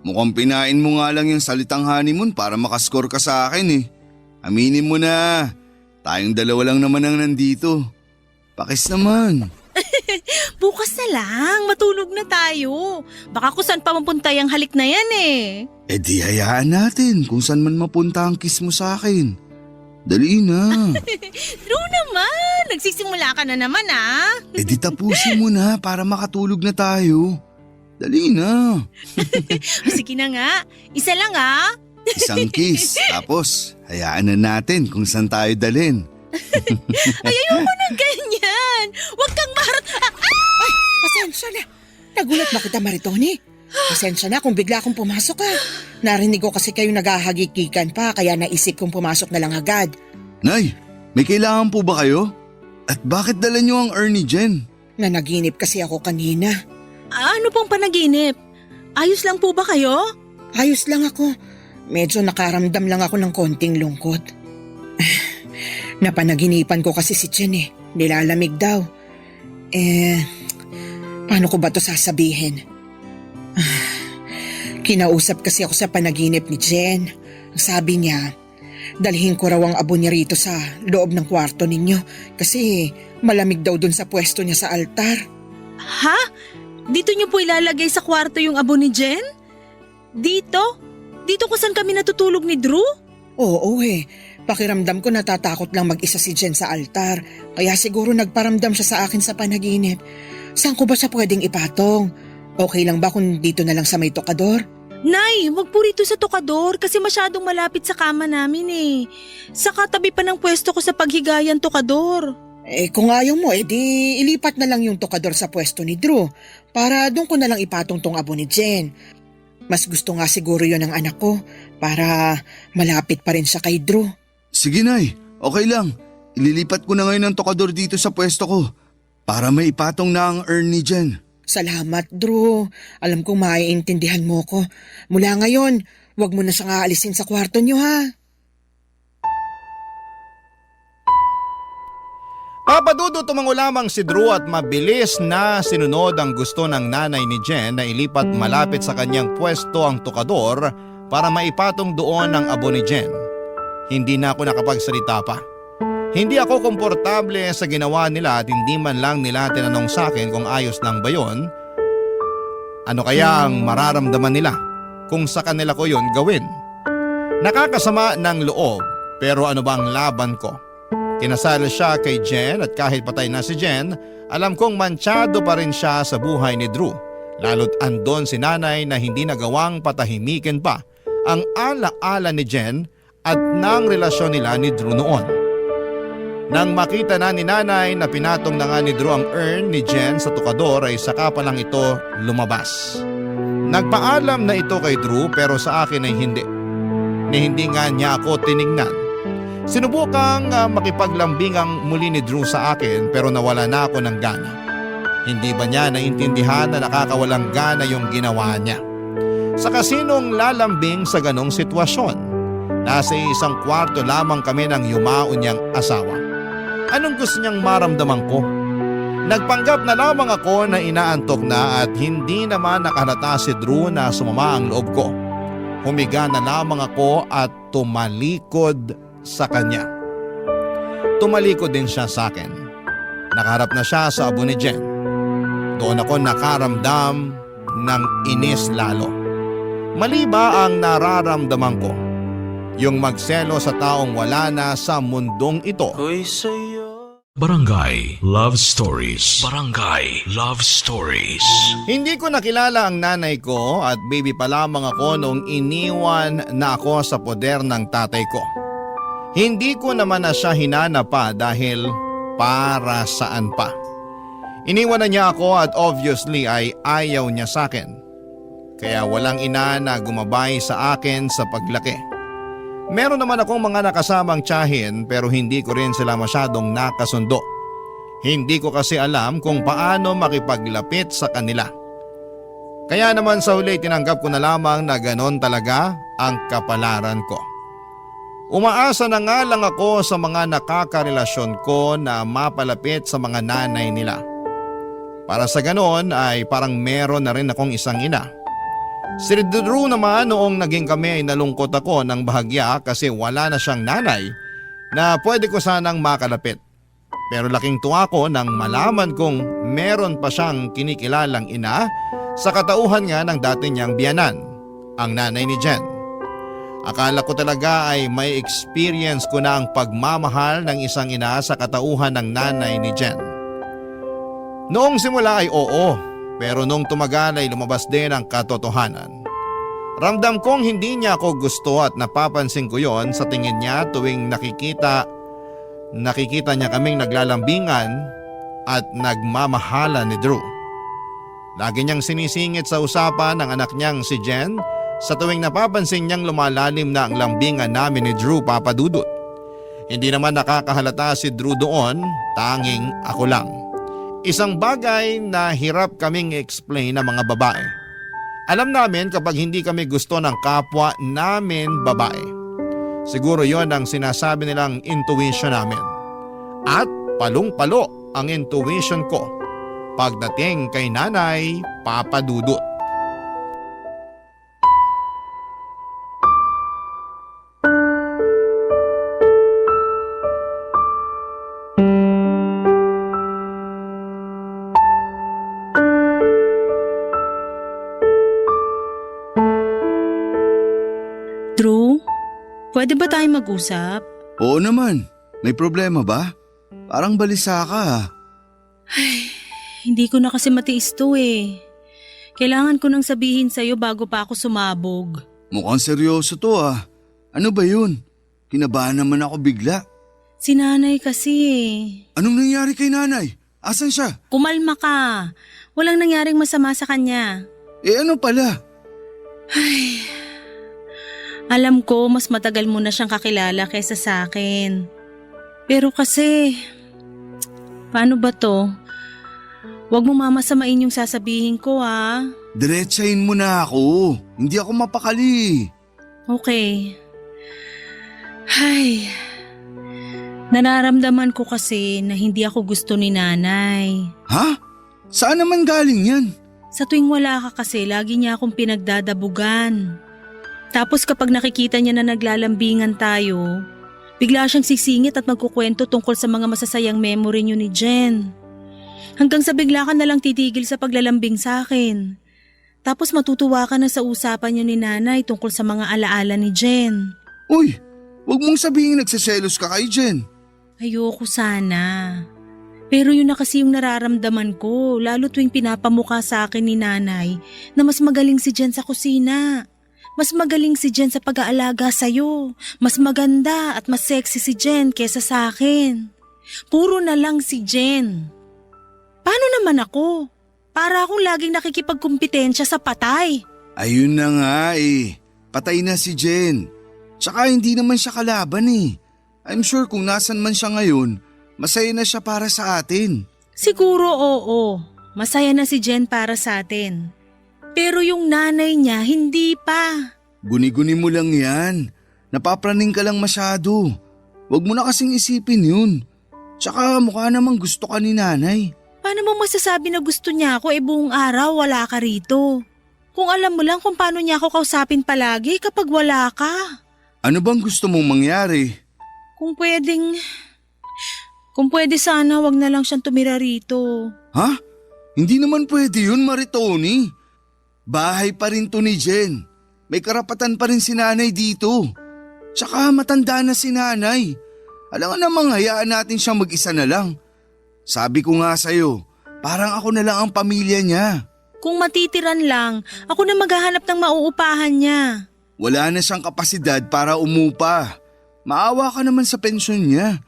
Mukhang pinain mo nga lang yung salitang honeymoon para makascore ka sa akin eh. Aminin mo na. Tayong dalawa lang naman ang nandito. Pakis naman. Bukas na lang, matulog na tayo. Baka kung saan pa mapunta yung halik na yan eh. Eh di hayaan natin kung saan man mapunta ang kiss mo sa akin. Dali na. True naman, nagsisimula ka na naman Eh di tapusin mo na para makatulog na tayo. Dali na. Sige na nga, isa lang Isang kiss, tapos hayaan na natin kung saan tayo dalhin. Ay, ayoko ng ganyan. Huwag kang maharot. Ay, pasensya na. Nagulat ba kita, Maritoni? Pasensya na kung bigla akong pumasok ka. Narinig ko kasi kayo naghahagikikan pa kaya naisip kong pumasok na lang agad. Nay, may kailangan po ba kayo? At bakit dala niyo ang urn ni Jen? Nanaginip kasi ako kanina. Ano pong panaginip? Ayos lang po ba kayo? Ayos lang ako. Medyo nakaramdam lang ako ng konting lungkot. Napanaginipan ko kasi si Jen eh. Nilalamig daw. Paano ko ba to sasabihin? Kinausap kasi ako sa panaginip ni Jen. Ang sabi niya, dalhin ko raw ang abo niya rito sa loob ng kwarto ninyo kasi malamig daw dun sa pwesto niya sa altar. Ha? Dito niyo po ilalagay sa kwarto yung abo ni Jen? Dito? Dito kung saan kami natutulog ni Drew? Oo pakiramdam ko natatakot lang mag-isa si Jen sa altar kaya siguro nagparamdam siya sa akin sa panaginip. Saan ko ba siya pwedeng ipatong? Okay lang ba kung dito na lang sa may tokador? Nay, wag po rito sa tokador kasi masyadong malapit sa kama namin eh. Sa katabi pa ng pwesto ko sa paghigayan tokador. Kung ayaw mo, di ilipat na lang yung tokador sa pwesto ni Drew para doon ko na lang ipatong tong abo ni Jen. Mas gusto nga siguro yon ng anak ko para malapit pa rin siya kay Drew. Sige Nay, okay lang. Ililipat ko na ngayon ang tokador dito sa pwesto ko para may ipatong na ang urn ni Jen. Salamat, Drew. Alam kong maiintindihan mo ko. Mula ngayon, wag mo na siyang aalisin sa kwarto niyo ha. Papadudot tumango lamang si Drew at mabilis na sinunod ang gusto ng nanay ni Jen na ilipat malapit sa kanyang pwesto ang tokador para maipatong doon ang abo ni Jen. Hindi na ako nakapagsalita pa. Hindi ako komportable sa ginawa nila at hindi man lang nila tinanong sa akin kung ayos lang ba yon. Ano kaya ang mararamdaman nila kung sa kanila ko yon gawin? Nakakasama ng loob pero ano ba ang laban ko? Kinasal siya kay Jen at kahit patay na si Jen, alam kong mantsado pa rin siya sa buhay ni Drew. Lalo't andon si nanay na hindi nagawang patahimikin pa ang ala-ala ni Jen at ng relasyon nila ni Drew noon. Nang makita na ni nanay na pinatong na nga ni Drew ang urn ni Jen sa tukador ay saka pa lang ito lumabas. Nagpaalam na ito kay Drew pero sa akin ay hindi. Ni hindi nga niya ako tinignan. Sinubukang makipaglambingang muli ni Drew sa akin pero nawala na ako ng gana. Hindi ba niya naintindihan na nakakawalang gana yung ginawa niya? Sa kasinong lalambing sa ganong sitwasyon? Nasa isang kwarto lamang kami ng yumaon niyang asawa. Anong gusto niyang maramdaman ko? Nagpanggap na lamang ako na inaantok na at hindi naman nakahalata si Drew na sumama ang loob ko. Humiga na lamang ako at tumalikod sa kanya. Tumalikod din siya sa akin. Nakaharap na siya sa abo ni Jen. Doon ako nakaramdam ng inis lalo. Mali ba ang nararamdaman ko? Yung magselo sa taong wala na sa mundong ito. Barangay Love Stories. Barangay Love Stories. Hindi ko nakilala ang nanay ko at baby pa lamang ako noong iniwan na ako sa poder ng tatay ko. Hindi ko naman na siya hinanap pa dahil para saan pa. Iniwan na niya ako at obviously ay ayaw niya sa akin. Kaya walang ina na gumabay sa akin sa paglaki. Meron naman akong mga nakasamang tiyahin pero hindi ko rin sila masyadong nakasundo. Hindi ko kasi alam kung paano makipaglapit sa kanila. Kaya naman sa huli tinanggap ko na lamang na ganon talaga ang kapalaran ko. Umaasa na nga lang ako sa mga nakakarelasyon ko na mapalapit sa mga nanay nila. Para sa ganon ay parang meron na rin akong isang ina. Si Drew naman noong naging kami ay nalungkot ako ng bahagya kasi wala na siyang nanay na pwede ko sanang makalapit. Pero laking tuwa ko nang malaman kong meron pa siyang kinikilalang ina sa katauhan nga ng dati niyang biyanan, ang nanay ni Jen. Akala ko talaga ay may experience ko na ang pagmamahal ng isang ina sa katauhan ng nanay ni Jen. Noong simula ay oo. Pero nung tumagal ay lumabas din ang katotohanan. Ramdam kong hindi niya ako gusto at napapansin ko yon sa tingin niya tuwing nakikita niya kaming naglalambingan at nagmamahala ni Drew. Lagi niyang sinisingit sa usapan ng anak niyang si Jen sa tuwing napapansin niyang lumalalim na ang lambingan namin ni Drew, Papa Dudut. Hindi naman nakakahalata si Drew doon, tanging ako lang. Isang bagay na hirap kaming explain ng mga babae. Alam namin kapag hindi kami gusto ng kapwa namin babae. Siguro yon ang sinasabi nilang intuition namin. At palong-palo ang intuition ko pagdating kay Nanay Papa Dudut. Drew, pwede ba tayo mag-usap? Oo naman, may problema ba? Parang balisa ka ah. Hindi ko na kasi matiis to eh. Kailangan ko nang sabihin sa'yo bago pa ako sumabog. Mukhang seryoso to ah. Ano ba yun? Kinabahan naman ako bigla. Si nanay kasi eh. Anong nangyari kay nanay? Asan siya? Kumalma ka. Walang nangyaring masama sa kanya. Ano pala? Alam ko mas matagal mo na siyang kakilala kaysa sa akin. Pero kasi, paano ba to? Huwag mo mamasamain yung sasabihin ko ha. Diretsahin mo na ako. Hindi ako mapakali. Okay. Nararamdaman ko kasi na hindi ako gusto ni nanay. Ha? Saan naman galing yan? Sa tuwing wala ka kasi, lagi niya akong pinagdadabugan. Tapos kapag nakikita niya na naglalambingan tayo, bigla siyang sisingit at magkukwento tungkol sa mga masasayang memory niyo ni Jen. Hanggang sa bigla ka na lang titigil sa paglalambing sa akin. Tapos matutuwa ka na sa usapan niyo ni nanay tungkol sa mga alaala ni Jen. Uy, wag mong sabihin nagsiselos ka kay Jen. Ayoko sana. Pero yun na kasi yung nararamdaman ko, lalo tuwing pinapamukha sa akin ni nanay na mas magaling si Jen sa kusina. Mas magaling si Jen sa pag-aalaga sa'yo. Mas maganda at mas sexy si Jen kesa sa akin. Puro na lang si Jen. Paano naman ako? Para akong laging nakikipagkumpetensya sa patay. Ayun na nga eh. Patay na si Jen. Tsaka hindi naman siya kalaban eh. I'm sure kung nasan man siya ngayon, masaya na siya para sa atin. Siguro oo. Masaya na si Jen para sa atin. Pero yung nanay niya, hindi pa. Guni-guni mo lang yan. Napapraning ka lang masyado. Huwag mo na kasing isipin yun. Tsaka mukha namang gusto ka ni nanay. Paano mo masasabi na gusto niya ako buong araw wala ka rito? Kung alam mo lang kung paano niya ako kausapin palagi kapag wala ka. Ano bang gusto mong mangyari? Kung pwede sana wag na lang siyang tumira rito. Ha? Hindi naman pwede yun, Maritoni. Bahay pa rin to ni Jen. May karapatan pa rin si nanay dito. Tsaka matanda na si nanay. Alam nga namang hayaan natin siyang mag-isa na lang. Sabi ko nga sa'yo, parang ako na lang ang pamilya niya. Kung matitiran lang, ako na maghahanap ng mauupahan niya. Wala na siyang kapasidad para umupa. Maawa ka naman sa pensyon niya.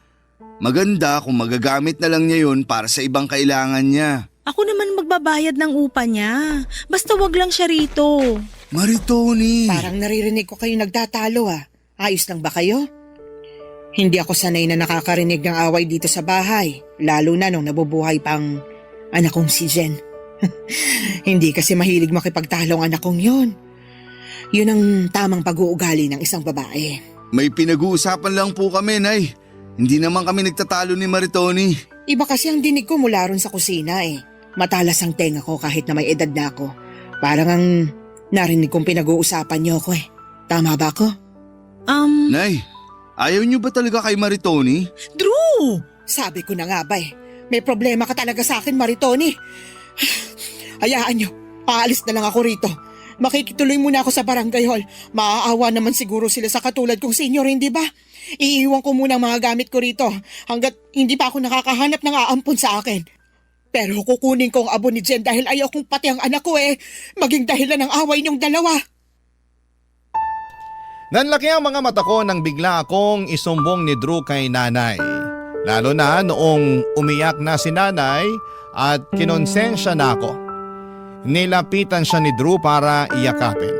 Maganda kung magagamit na lang niya yun para sa ibang kailangan niya. Ako naman magbabayad ng upa niya. Basta wag lang siya rito. Maritoni! Parang naririnig ko kayo nagtatalo ah. Ayos lang ba kayo? Hindi ako sanay na nakakarinig ng away dito sa bahay. Lalo na nung nabubuhay pang anak kong si Jen. Hindi kasi mahilig makipagtalo ang anak kong yun. Yun ang tamang pag-uugali ng isang babae. May pinag-uusapan lang po kami, Nay. Hindi naman kami nagtatalo ni Maritoni. Iba kasi ang dinig ko mula ron sa kusina eh. Matalas ang tenga ko kahit na may edad na ako. Parang ang narinig kong pinag-uusapan niyo ako eh. Tama ba ako? Nay, ayaw niyo ba talaga kay Maritoni? Drew! Sabi ko na nga ba eh. May problema ka talaga sa akin, Maritoni. Hayaan niyo, paalis na lang ako rito. Makikituloy muna ako sa barangay hall. Maaawa naman siguro sila sa katulad kong senior, hindi ba? Iiwan ko muna ang mga gamit ko rito hanggat hindi pa ako nakakahanap ng aampon sa akin. Pero kukunin ko ang abo ni Jen dahil ayaw kong pati ang anak ko maging dahilan ng away niyong dalawa. Nanlaki ang mga mata ko nang bigla akong isumbong ni Drew kay nanay. Lalo na noong umiyak na si nanay at kinonsensya na ako. Nilapitan siya ni Drew para iyakapin.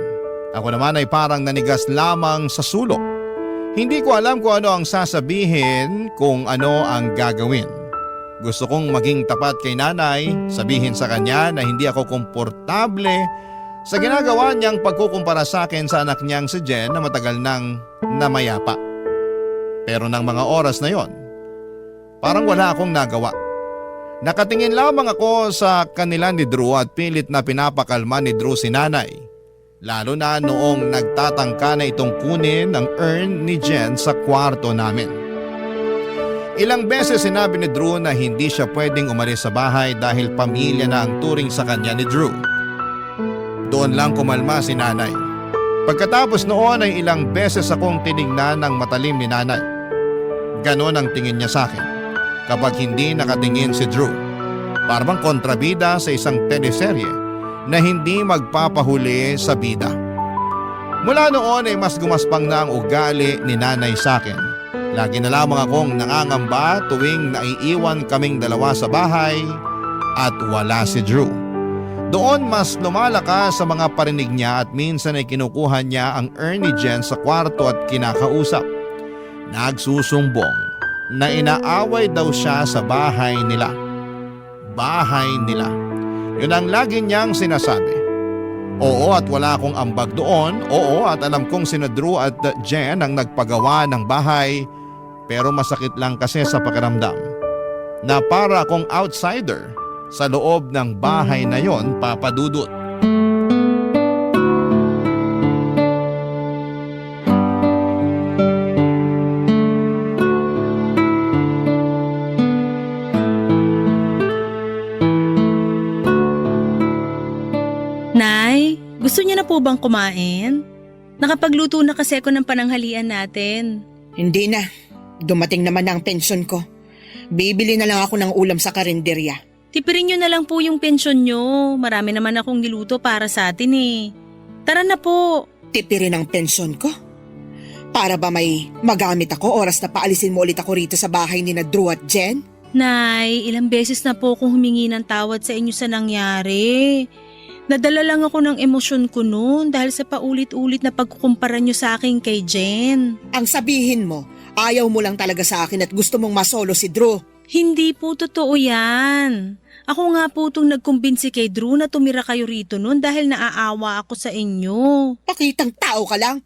Ako naman ay parang nanigas lamang sa sulok. Hindi ko alam kung ano ang sasabihin, kung ano ang gagawin. Gusto kong maging tapat kay nanay, sabihin sa kanya na hindi ako komportable sa ginagawa niyang pagkukumpara sa akin sa anak niyang si Jen na matagal nang namayapa. Pero ng mga oras na yon, parang wala akong nagawa. Nakatingin lamang ako sa kanila ni Drew at pilit na pinapakalma ni Drew si nanay. Lalo na noong nagtatangka na itong kunin ang urn ni Jen sa kwarto namin. Ilang beses sinabi ni Drew na hindi siya pwedeng umalis sa bahay dahil pamilya na ang turing sa kanya ni Drew. Doon lang kumalma si nanay. Pagkatapos noon ay ilang beses akong tinignan ng matalim ni nanay. Ganon ang tingin niya sa akin kapag hindi nakatingin si Drew. Parang kontrabida sa isang teleserye na hindi magpapahuli sa bida. Mula noon ay mas gumaspang na ang ugali ni nanay sa akin. Lagi na lamang akong nangangamba tuwing naiiwan kaming dalawa sa bahay at wala si Drew. Doon mas lumalakas sa mga parinig niya at minsan ay kinukuha niya ang urn ni Jen sa kwarto at kinakausap. Nagsusumbong na inaaway daw siya sa bahay nila. Bahay nila. Yun ang lagi niyang sinasabi. Oo at wala akong ambag doon. Oo at alam kong sina Drew at Jen ang nagpagawa ng bahay. Pero masakit lang kasi sa pakiramdam na para akong outsider sa loob ng bahay na yon, Papa Dudut. Nay, gusto niyo na po bang kumain? Nakapagluto na kasi ako ng pananghalian natin. Hindi na. Dumating naman na ang pensyon ko. Bibili na lang ako ng ulam sa karinderya. Tipirin niyo na lang po yung pensyon niyo. Marami naman akong niluto para sa atin eh. Tara na po. Tipirin ang pensyon ko? Para ba may magamit ako oras na paalisin mo ulit ako rito sa bahay ni na Drew at Jen? Nay, ilang beses na po akong humingi ng tawad sa inyo sa nangyari. Nadala lang ako ng emosyon ko noon dahil sa paulit-ulit na pagkukumpara niyo sa akin kay Jen. Ang sabihin mo, ayaw mo lang talaga sa akin at gusto mong masolo si Drew. Hindi po totoo yan. Ako nga po itong nagkumbinsi kay Drew na tumira kayo rito noon dahil naaawa ako sa inyo. Pakitang tao ka lang.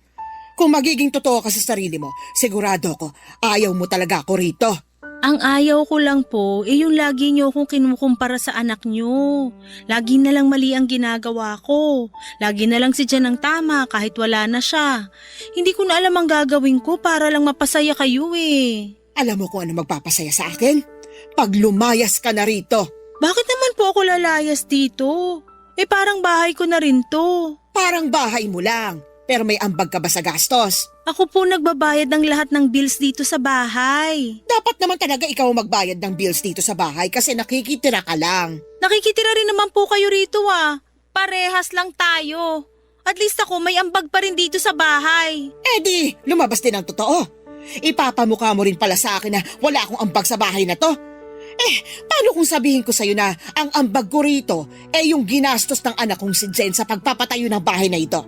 Kung magiging totoo ka sa sarili mo, sigurado ko, ayaw mo talaga ako rito. Ang ayaw ko lang po, yung lagi niyo akong kinukumpara sa anak niyo. Lagi na lang mali ang ginagawa ko. Lagi na lang si Jen ang tama kahit wala na siya. Hindi ko na alam ang gagawin ko para lang mapasaya kayo eh. Alam mo kung ano magpapasaya sa akin? Pag lumayas ka na rito. Bakit naman po ako lalayas dito? Parang bahay ko na rin to. Parang bahay mo lang, pero may ambag ka ba sa gastos? Ako po nagbabayad ng lahat ng bills dito sa bahay. Dapat naman talaga ikaw ang magbayad ng bills dito sa bahay kasi nakikitira ka lang. Nakikitira rin naman po kayo rito ah. Parehas lang tayo. At least ako may ambag pa rin dito sa bahay. Di, lumabas din ang totoo. Ipapamukha mo rin pala sa akin na wala akong ambag sa bahay na to. Paano kung sabihin ko sa'yo na ang ambag ko rito yung ginastos ng anak kong si Jen sa pagpapatayo ng bahay na ito?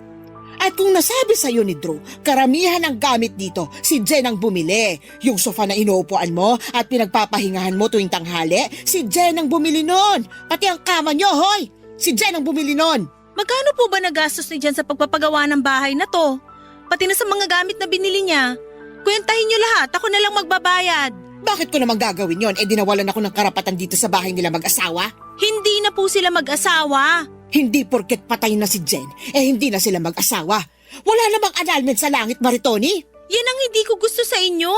At kung nasabi sa'yo ni Drew, karamihan ng gamit dito, si Jen ang bumili. Yung sofa na inuupuan mo at pinagpapahingahan mo tuwing tanghali, si Jen ang bumili nun. Pati ang kama nyo, hoy! Si Jen ang bumili nun. Magkano po ba nagastos ni Jen sa pagpapagawa ng bahay na to? Pati na sa mga gamit na binili niya. Kwentahin niyo lahat, ako na lang magbabayad. Bakit ko naman gagawin yon? Dinawalan ako ng karapatan dito sa bahay nila mag-asawa? Hindi na po sila mag-asawa. Hindi porket patay na si Jen, hindi na sila mag-asawa. Wala namang annulment sa langit, Maritoni. Yan ang hindi ko gusto sa inyo.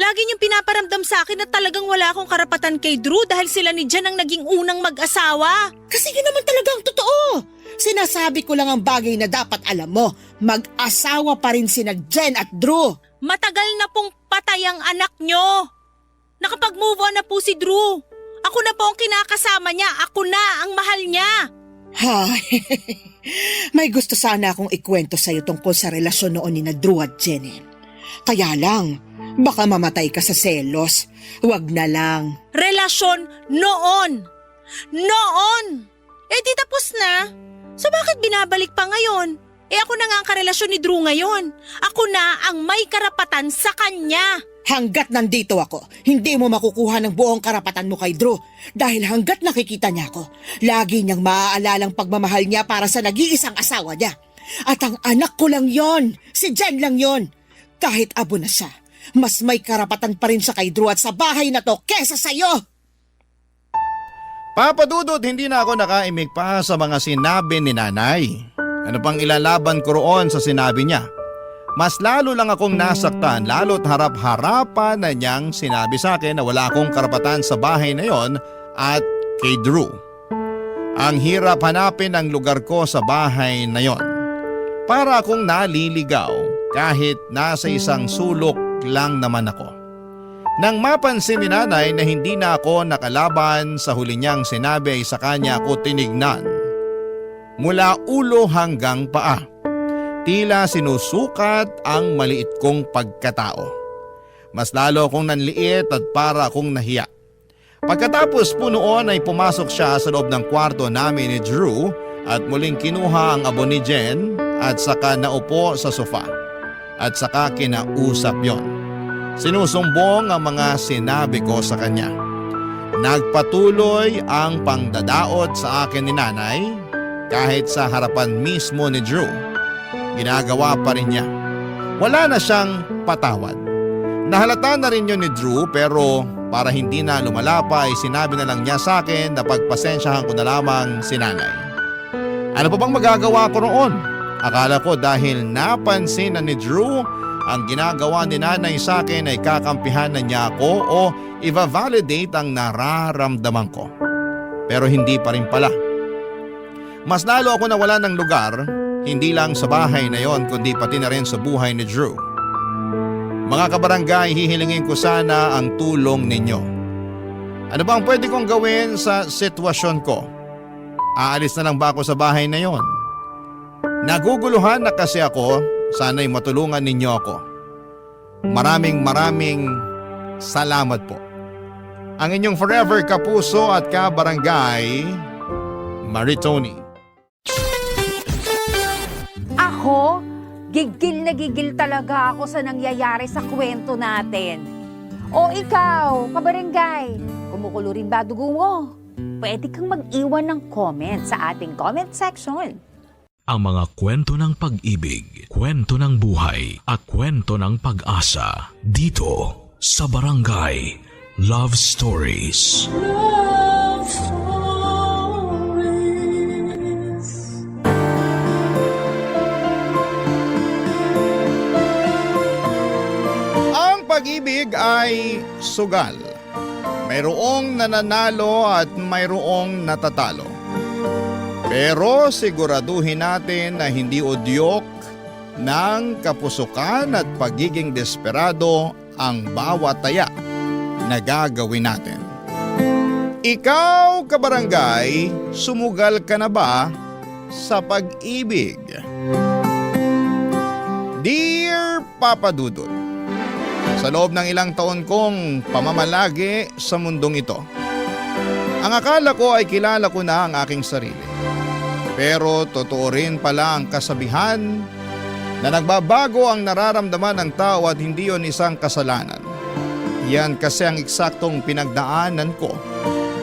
Lagi niyong pinaparamdam sa akin na talagang wala akong karapatan kay Drew dahil sila ni Jen ang naging unang mag-asawa. Kasi yun naman talaga ang totoo. Sinasabi ko lang ang bagay na dapat alam mo. Mag-asawa pa rin sina Jen at Drew. Matagal na pong patay ang anak niyo. Nakapag-move on na po si Drew. Ako na po ang kinakasama niya. Ako na ang mahal niya. Hay, may gusto sana akong ikwento sa'yo tungkol sa relasyon noon ni na Drew at Jen. Kaya lang, baka mamatay ka sa selos. Huwag na lang. Relasyon noon. Noon! di tapos na. So bakit binabalik pa ngayon? Ako na nga ang karelasyon ni Drew ngayon. Ako na ang may karapatan sa kanya. Hanggat nandito ako, hindi mo makukuha ng buong karapatan mo kay Drew. Dahil hanggat nakikita niya ako, lagi niyang maaalalang pagmamahal niya para sa nag-iisang asawa niya. At ang anak ko lang yon, si Jen lang yon. Kahit abo na siya, mas may karapatan pa rin siya kay Drew at sa bahay na to kesa sa'yo. Papa Dudut, hindi na ako nakaimik pa sa mga sinabi ni nanay. Ano pang ilalaban ko roon sa sinabi niya? Mas lalo lang akong nasaktan lalo't harap-harapan na niyang sinabi sa akin na wala akong karapatan sa bahay na yon at kay Drew. Ang hirap hanapin ang lugar ko sa bahay na yon. Para akong naliligaw kahit nasa isang sulok lang naman ako. Nang mapansin ni nanay na hindi na ako nakalaban sa huli niyang sinabi ay sa kanya ako tinignan. Mula ulo hanggang paa. Tila sinusukat ang maliit kong pagkatao. Mas lalo akong nanliit at para akong nahiya. Pagkatapos po noon ay pumasok siya sa loob ng kwarto namin ni Drew at muling kinuha ang abo ni Jen at saka naupo sa sofa. At saka kinausap yon. Sinusumbong ang mga sinabi ko sa kanya. Nagpatuloy ang pangdadaot sa akin ni nanay kahit sa harapan mismo ni Drew. Ginagawa pa rin niya. Wala na siyang patawad. Nahalata na rin yun ni Drew pero para hindi na lumalapa ay sinabi na lang niya sa akin na pagpasensyahan ko na lamang si nanay. Ano pa bang magagawa ko roon? Akala ko dahil napansin na ni Drew ang ginagawa ni nanay sa akin ay kakampihan na niya ako o i-validate ang nararamdaman ko. Pero hindi pa rin pala. Mas lalo ako nawala ng lugar, hindi lang sa bahay na yon kundi pati na rin sa buhay ni Drew. Mga kabarangay, hihilingin ko sana ang tulong ninyo. Ano bang pwede kong gawin sa sitwasyon ko? Aalis na lang ba ako sa bahay na yon? Naguguluhan na kasi ako, sana'y matulungan ninyo ako. Maraming salamat po. Ang inyong forever kapuso at kabarangay, Maritoni. Ako, gigil na gigil talaga ako sa nangyayari sa kwento natin. O ikaw, kabarangay, kumukulo rin ba dugo mo? Pwede kang mag-iwan ng comment sa ating comment section. Ang mga kwento ng pag-ibig, kwento ng buhay at kwento ng pag-asa dito sa Barangay Love Stories. Love Stories. Ang pag-ibig ay sugal. Mayroong nananalo at mayroong natatalo. Pero siguraduhin natin na hindi udyok ng kapusukan at pagiging desperado ang bawat taya na gagawin natin. Ikaw, kabarangay, sumugal ka na ba sa pag-ibig? Dear Papa Dudut, sa loob ng ilang taon kong pamamalagi sa mundong ito, ang akala ko ay kilala ko na ang aking sarili. Pero totoo rin pala ang kasabihan na nagbabago ang nararamdaman ng tao at hindi yon isang kasalanan. Yan kasi ang eksaktong pinagdaanan ko.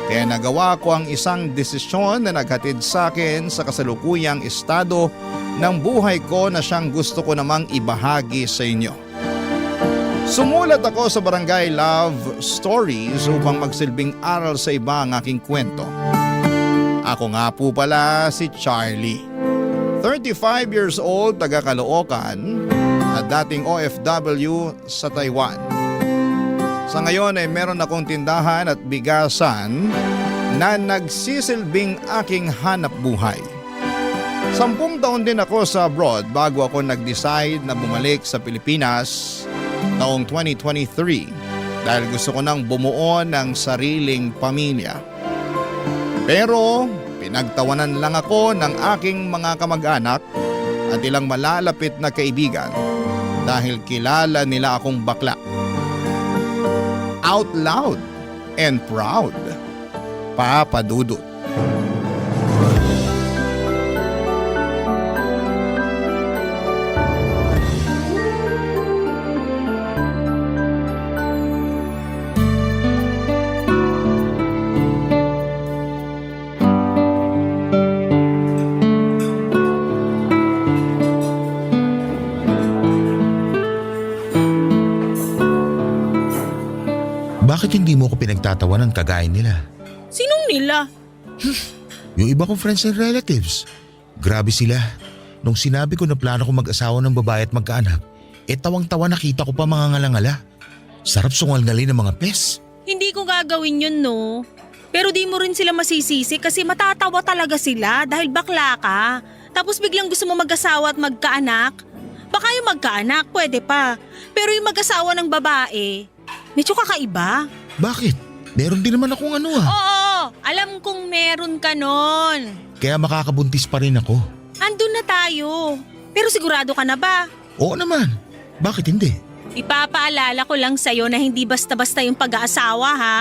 Kaya nagawa ko ang isang desisyon na naghatid sa akin sa kasalukuyang estado ng buhay ko na siyang gusto ko namang ibahagi sa inyo. Sumulat ako sa Barangay Love Stories upang magsilbing aral sa iba ang aking kwento. Ako nga po pala si Charlie. 35 years old, taga Caloocan at dating OFW sa Taiwan. Sa ngayon ay meron akong tindahan at bigasan na nagsisilbing aking hanap buhay. 10 taon din ako sa abroad bago ako nag-decide na bumalik sa Pilipinas taong 2023 dahil gusto ko nang bumuo ng sariling pamilya. Pero pinagtawanan lang ako ng aking mga kamag-anak at ilang malalapit na kaibigan dahil kilala nila akong bakla. Out loud and proud, Papa Dudut. pinagtatawanan kagaya nila. Sinong nila? Yung iba kong friends and relatives. Grabe sila. Nung sinabi ko na plano ko mag-asawa ng babae at magkaanak, tawang-tawa nakita ko pa mga ngalangala. Sarap sungal-ngali ng mga pes. Hindi ko gagawin yun, no? Pero di mo rin sila masisisi kasi matatawa talaga sila dahil bakla ka. Tapos biglang gusto mo mag-asawa at magkaanak. Baka yung magkaanak, pwede pa. Pero yung mag-asawa ng babae, medyo kakaiba. Bakit? Meron din naman akong ano ah. Oo, alam kong meron ka nun. Kaya makakabuntis pa rin ako. Andun na tayo. Pero sigurado ka na ba? Oo naman. Bakit hindi? Ipapaalala ko lang sa'yo na hindi basta-basta yung pag-aasawa ha.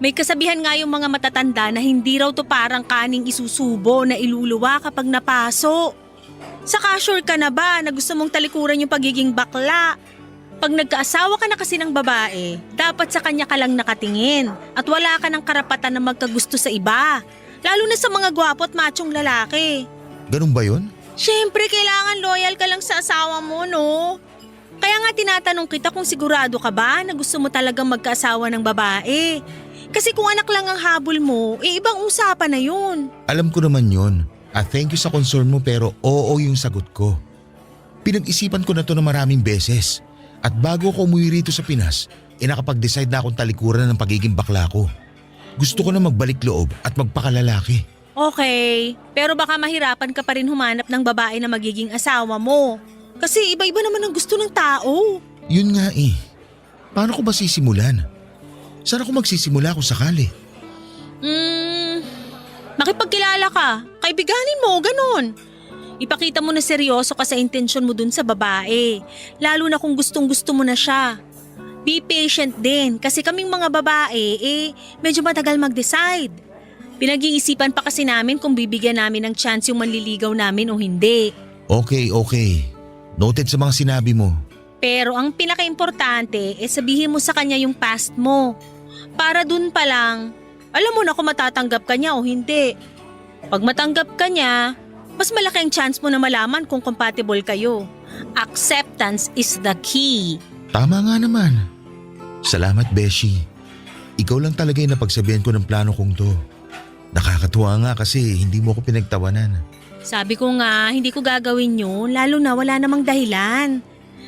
May kasabihan nga yung mga matatanda na hindi raw to parang kaning isusubo na iluluwa kapag napaso. Saka sure ka na ba na gusto mong talikuran yung pagiging bakla? Pag nagkaasawa ka na kasi ng babae, dapat sa kanya ka lang nakatingin at wala ka ng karapatan na magkagusto sa iba. Lalo na sa mga gwapo at machong lalaki. Ganun ba yun? Siyempre, kailangan loyal ka lang sa asawa mo, no? Kaya nga tinatanong kita kung sigurado ka ba na gusto mo talagang magkaasawa ng babae. Kasi kung anak lang ang habol mo, ibang usapan na yun. Alam ko naman yun. At thank you sa concern mo pero oo yung sagot ko. Pinag-isipan ko na to na maraming beses. At bago ako umuwi rito sa Pinas, nakapag-decide na akong talikuran ng pagiging bakla ko. Gusto ko na magbalik loob at magpakalalaki. Okay, pero baka mahirapan ka pa rin humanap ng babae na magiging asawa mo. Kasi iba-iba naman ang gusto ng tao. Yun nga eh. Paano ko ba sisimulan? Saan ako magsisimula kung sakali? Makipagkilala ka. Kaibiganin mo, ganun. Ipakita mo na seryoso ka sa intensyon mo dun sa babae. Lalo na kung gustong-gusto mo na siya. Be patient din kasi kaming mga babae, medyo matagal mag-decide. Pinag-iisipan pa kasi namin kung bibigyan namin ng chance yung manliligaw namin o hindi. Okay. Noted sa mga sinabi mo. Pero ang pinaka-importante sabihin mo sa kanya yung past mo. Para dun pa lang, alam mo na kung matatanggap ka niya o hindi. Pag matanggap ka niya, mas malaki ang chance mo na malaman kung compatible kayo. Acceptance is the key. Tama nga naman. Salamat, Beshi. Ikaw lang talaga yung napagsabihan ko ng plano kong to. Nakakatuwa nga kasi hindi mo ko pinagtawanan. Sabi ko nga, hindi ko gagawin yun, lalo na wala namang dahilan.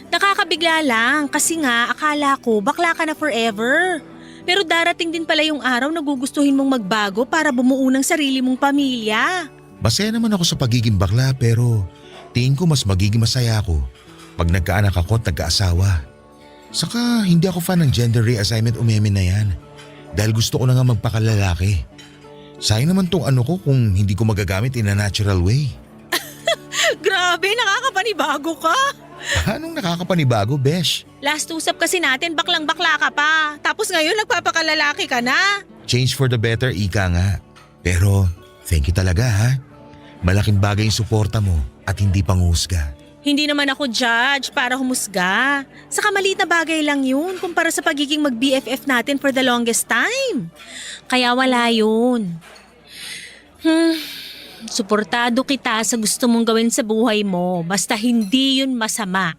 Nakakabigla lang kasi nga akala ko bakla ka na forever. Pero darating din pala yung araw na gugustuhin mong magbago para bumuo ng sarili mong pamilya. Masaya naman ako sa pagiging bakla pero tingin ko mas magiging masaya ako pag nagkaanak ako at nagkaasawa. Saka hindi ako fan ng gender reassignment umeme na yan dahil gusto ko na nga magpakalalaki. Sayang naman tong ano ko kung hindi ko magagamit in a natural way. Grabe, nakakapanibago ka. Anong nakakapanibago, Besh? Last usap kasi natin baklang-bakla ka pa. Tapos ngayon nagpapakalalaki ka na. Change for the better, ika nga. Pero thank you talaga ha. Malaking bagay yung suporta mo at hindi panghusga. Hindi naman ako judge para humusga. Saka maliit na bagay lang yun kumpara sa pagiging mag-BFF natin for the longest time. Kaya wala yun. Suportado kita sa gusto mong gawin sa buhay mo basta hindi yun masama.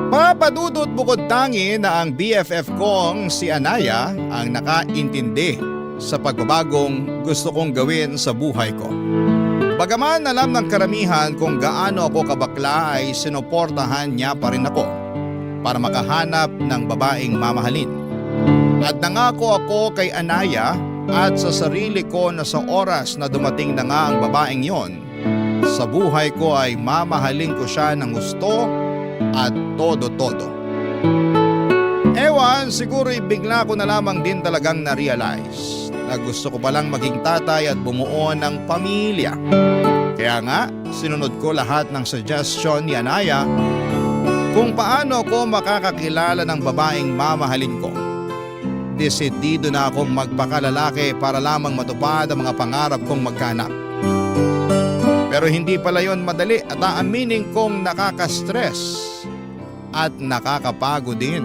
Papadudot bukod tangi na ang BFF kong si Anaya ang nakaintindi sa pagbabagong gusto kong gawin sa buhay ko. Bagaman alam ng karamihan kung gaano ako kabakla ay sinuportahan niya pa rin ako para makahanap ng babaeng mamahalin. At nangako ako kay Anaya at sa sarili ko na sa oras na dumating na nga ang babaeng yon, sa buhay ko ay mamahalin ko siya ng gusto at todo-todo. Ewan, siguro bigla ko na lamang din talagang na-realize na gusto ko palang maging tatay at bumuo ng pamilya. Kaya nga, sinunod ko lahat ng suggestion ni Anaya kung paano ako makakakilala ng babaeng mamahalin ko. Desidido na akong magpakalalaki para lamang matupad ang mga pangarap kong magkaanak. Pero hindi pala yon madali at aaminin kong nakaka-stress at nakakapagod din.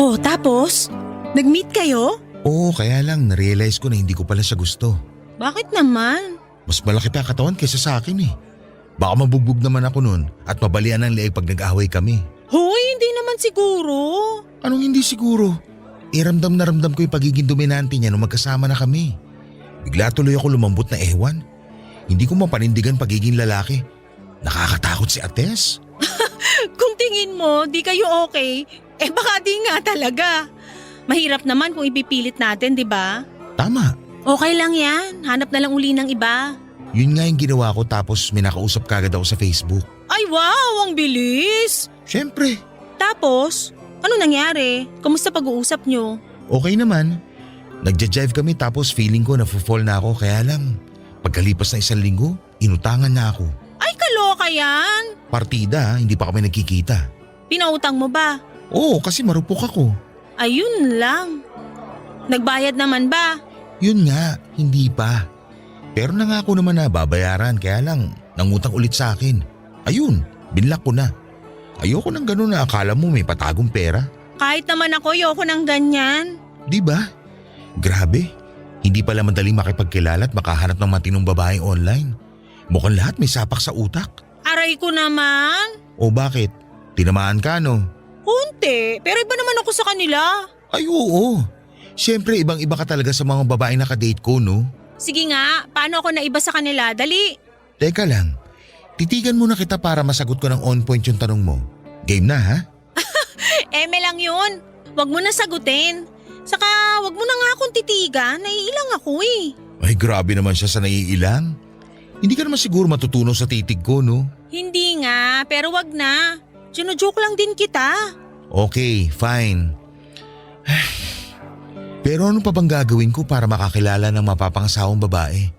Oh, tapos? Nag-meet kayo? Oo, kaya lang narealize ko na hindi ko pala siya gusto. Bakit naman? Mas malaki pa katawan kaysa sa akin eh. Baka mabugbog naman ako nun at mabalian ng leeg pag nag-away kami. Hoy, hindi naman siguro. Anong hindi siguro? Ramdam na ramdam ko yung pagiging dominante niya nung magkasama na kami. Bigla tuloy ako lumambot na ewan. Hindi ko mapanindigan pagiging lalaki. Nakakatakot si Ates. Kung tingin mo, di kayo okay, baka di nga talaga. Mahirap naman kung ipipilit natin, di ba? Tama. Okay lang yan, hanap na lang uli ng iba. Yun nga yung ginawa ko tapos may nakausap kagad ako sa Facebook. Ay wow, ang bilis! Siyempre, Tapos, ano nangyari? Kamusta pag-uusap nyo? okay naman. Nagja-jive kami tapos feeling ko na-fall na ako kaya lang. Pagkalipas na 1 linggo, inutangan na ako. Ay, kaloka yan! Partida, hindi pa kami nagkikita. Pinautang mo ba? Oo, kasi marupok ako. Ayun lang. Nagbayad naman ba? Yun nga, hindi pa. Pero nangako naman na babayaran kaya lang nangutang ulit sa akin. Ayun, binlock ko na. Ayoko nang ganun na akala mo may patagong pera. Kahit naman ako, ayoko ng ganyan. Di ba? Grabe, hindi pala madaling makipagkilala at makahanap ng matinong babae online. Mukhang lahat may sapak sa utak. Aray ko naman. O bakit? Tinamaan ka no? Kunti, pero iba naman ako sa kanila. Ay oo. Siyempre ibang-iba ka talaga sa mga babae nakadate ko no? Sige nga, paano ako naiba sa kanila? Dali. Teka lang, titigan muna kita para masagot ko ng on point yung tanong mo. Game na ha? Eme lang yun. Huwag mo na sagutin. Saka huwag mo na nga akong titigan. Naiilang ako eh. Ay grabe naman siya sa naiilang. Hindi ka naman siguro matutunaw sa titig ko no? Hindi nga, pero wag na. Joke lang din kita. Okay, fine. Pero ano pa bang gagawin ko para makakilala ng mapapangasawang babae?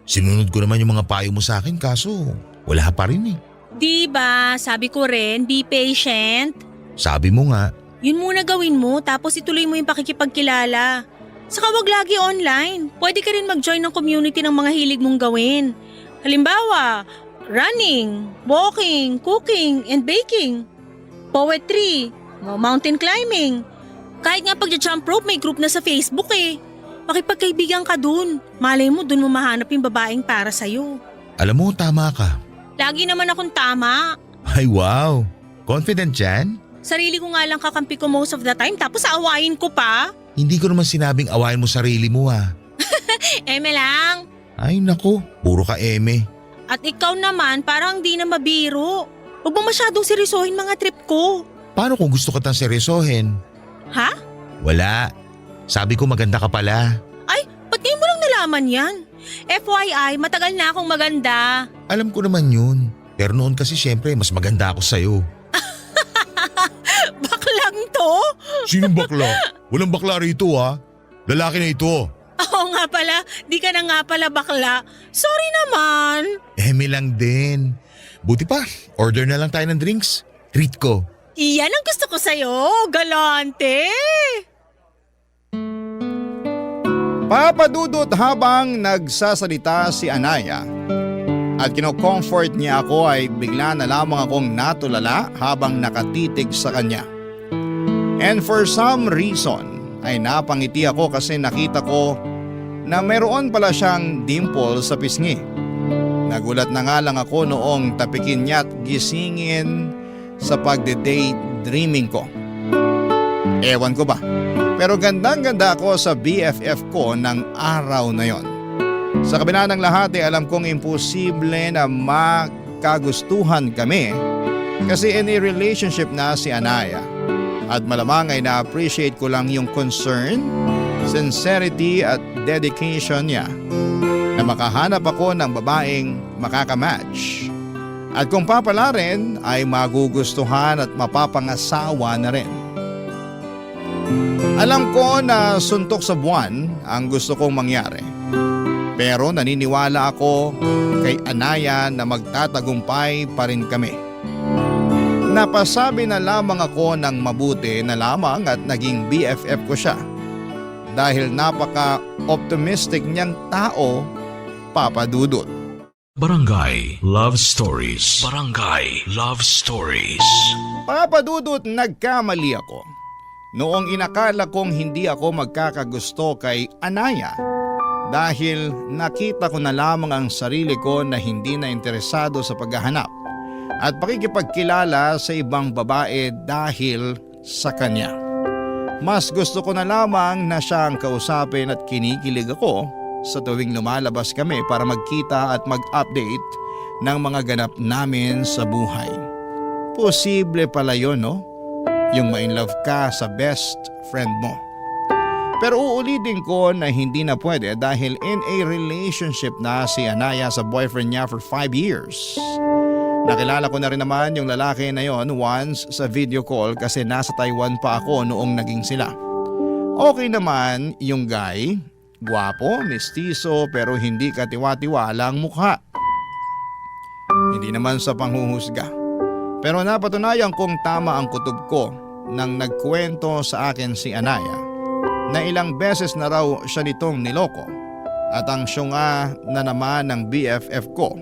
Sinunod ko naman yung mga payo mo sa akin kaso wala pa rin eh. Diba, sabi ko rin, be patient. Sabi mo nga, Yun muna gawin mo tapos ituloy mo yung pakikipagkilala. Saka wag lagi online. Pwede ka rin mag-join ng community ng mga hilig mong gawin. Halimbawa, running, walking, cooking, and baking. Poetry, mountain climbing. Kahit nga pag-jump rope may group na sa Facebook eh. Makipagkaibigan ka dun. Malay mo dun mo mahanap yung babaeng para sa'yo. alam mo tama ka. Lagi naman akong tama. Ay wow, confident yan? Sarili ko nga lang kakampi ko most of the time tapos aawain ko pa. Hindi ko naman sinabing awayin mo sarili mo ah. Eme lang. Ay nako, puro ka eme. At ikaw naman parang di na mabiro. Huwag mo masyadong seryosohin mga trip ko. Paano kung gusto ka tang seryosohin? Ha? Wala. Sabi ko maganda ka pala. Ay, ba't ngayon mo lang nalaman yan? FYI, matagal na akong maganda. Alam ko naman yun. Pero noon kasi syempre mas maganda ako sa'yo. Baklang to? Sinong bakla? Walang bakla rito ha. Lalaki na ito. Oo nga pala, di ka na nga pala bakla. Sorry naman. Eme lang din. Buti pa, order na lang tayo ng drinks. Treat ko. Iyan ang gusto ko sa'yo, galante. Papadudot habang nagsasalita si Anaya at kino-comfort niya ako ay bigla na lamang akong natulala habang nakatitig sa kanya. And for some reason ay napangiti ako kasi nakita ko na meron pala siyang dimple sa pisngi. Nagulat na nga lang ako noong tapikin niya at gisingin sa pagde-daydreaming ko. Ewan ko ba? Pero gandang-ganda ako sa BFF ko ng araw na yon. Sa kabila ng lahat ay alam kong imposible na makagustuhan kami kasi in a relationship na si Anaya. At malamang ay na-appreciate ko lang yung concern, sincerity at dedication niya na makahanap ako ng babaeng makakamatch. At kung papala rin ay magugustuhan at mapapangasawa na rin. Alam ko na suntok sa buwan ang gusto kong mangyari. Pero naniniwala ako kay Anaya na magtatagumpay pa rin kami. Napasabi na lamang ako ng mabuti na lamang at naging BFF ko siya. Dahil napaka-optimistic niyang tao, Papa Dudut. Barangay Love Stories. Barangay Love Stories. Papa Dudut, nagkamali ako. Noong inakala kong hindi ako magkakagusto kay Anaya dahil nakita ko na lamang ang sarili ko na hindi na interesado sa paghahanap at pakikipagkilala sa ibang babae dahil sa kanya. Mas gusto ko na lamang na siya ang kausapin at kinikilig ako sa tuwing lumalabas kami para magkita at mag-update ng mga ganap namin sa buhay. Posible pala yun, no? Yung ma-inlove ka sa best friend mo. Pero uulitin ko na hindi na pwede dahil in a relationship na si Anaya sa boyfriend niya for 5 years. Nakilala ko na rin naman yung lalaki na yon once sa video call kasi nasa Taiwan pa ako noong naging sila. Okay naman yung guy, gwapo, mistiso pero hindi katiwa-tiwala ang mukha. Hindi naman sa panghuhusga. Pero napatunayan kong tama ang kutob ko nang nagkwento sa akin si Anaya na ilang beses na raw siya nitong niloko at ang syunga na naman ng BFF ko.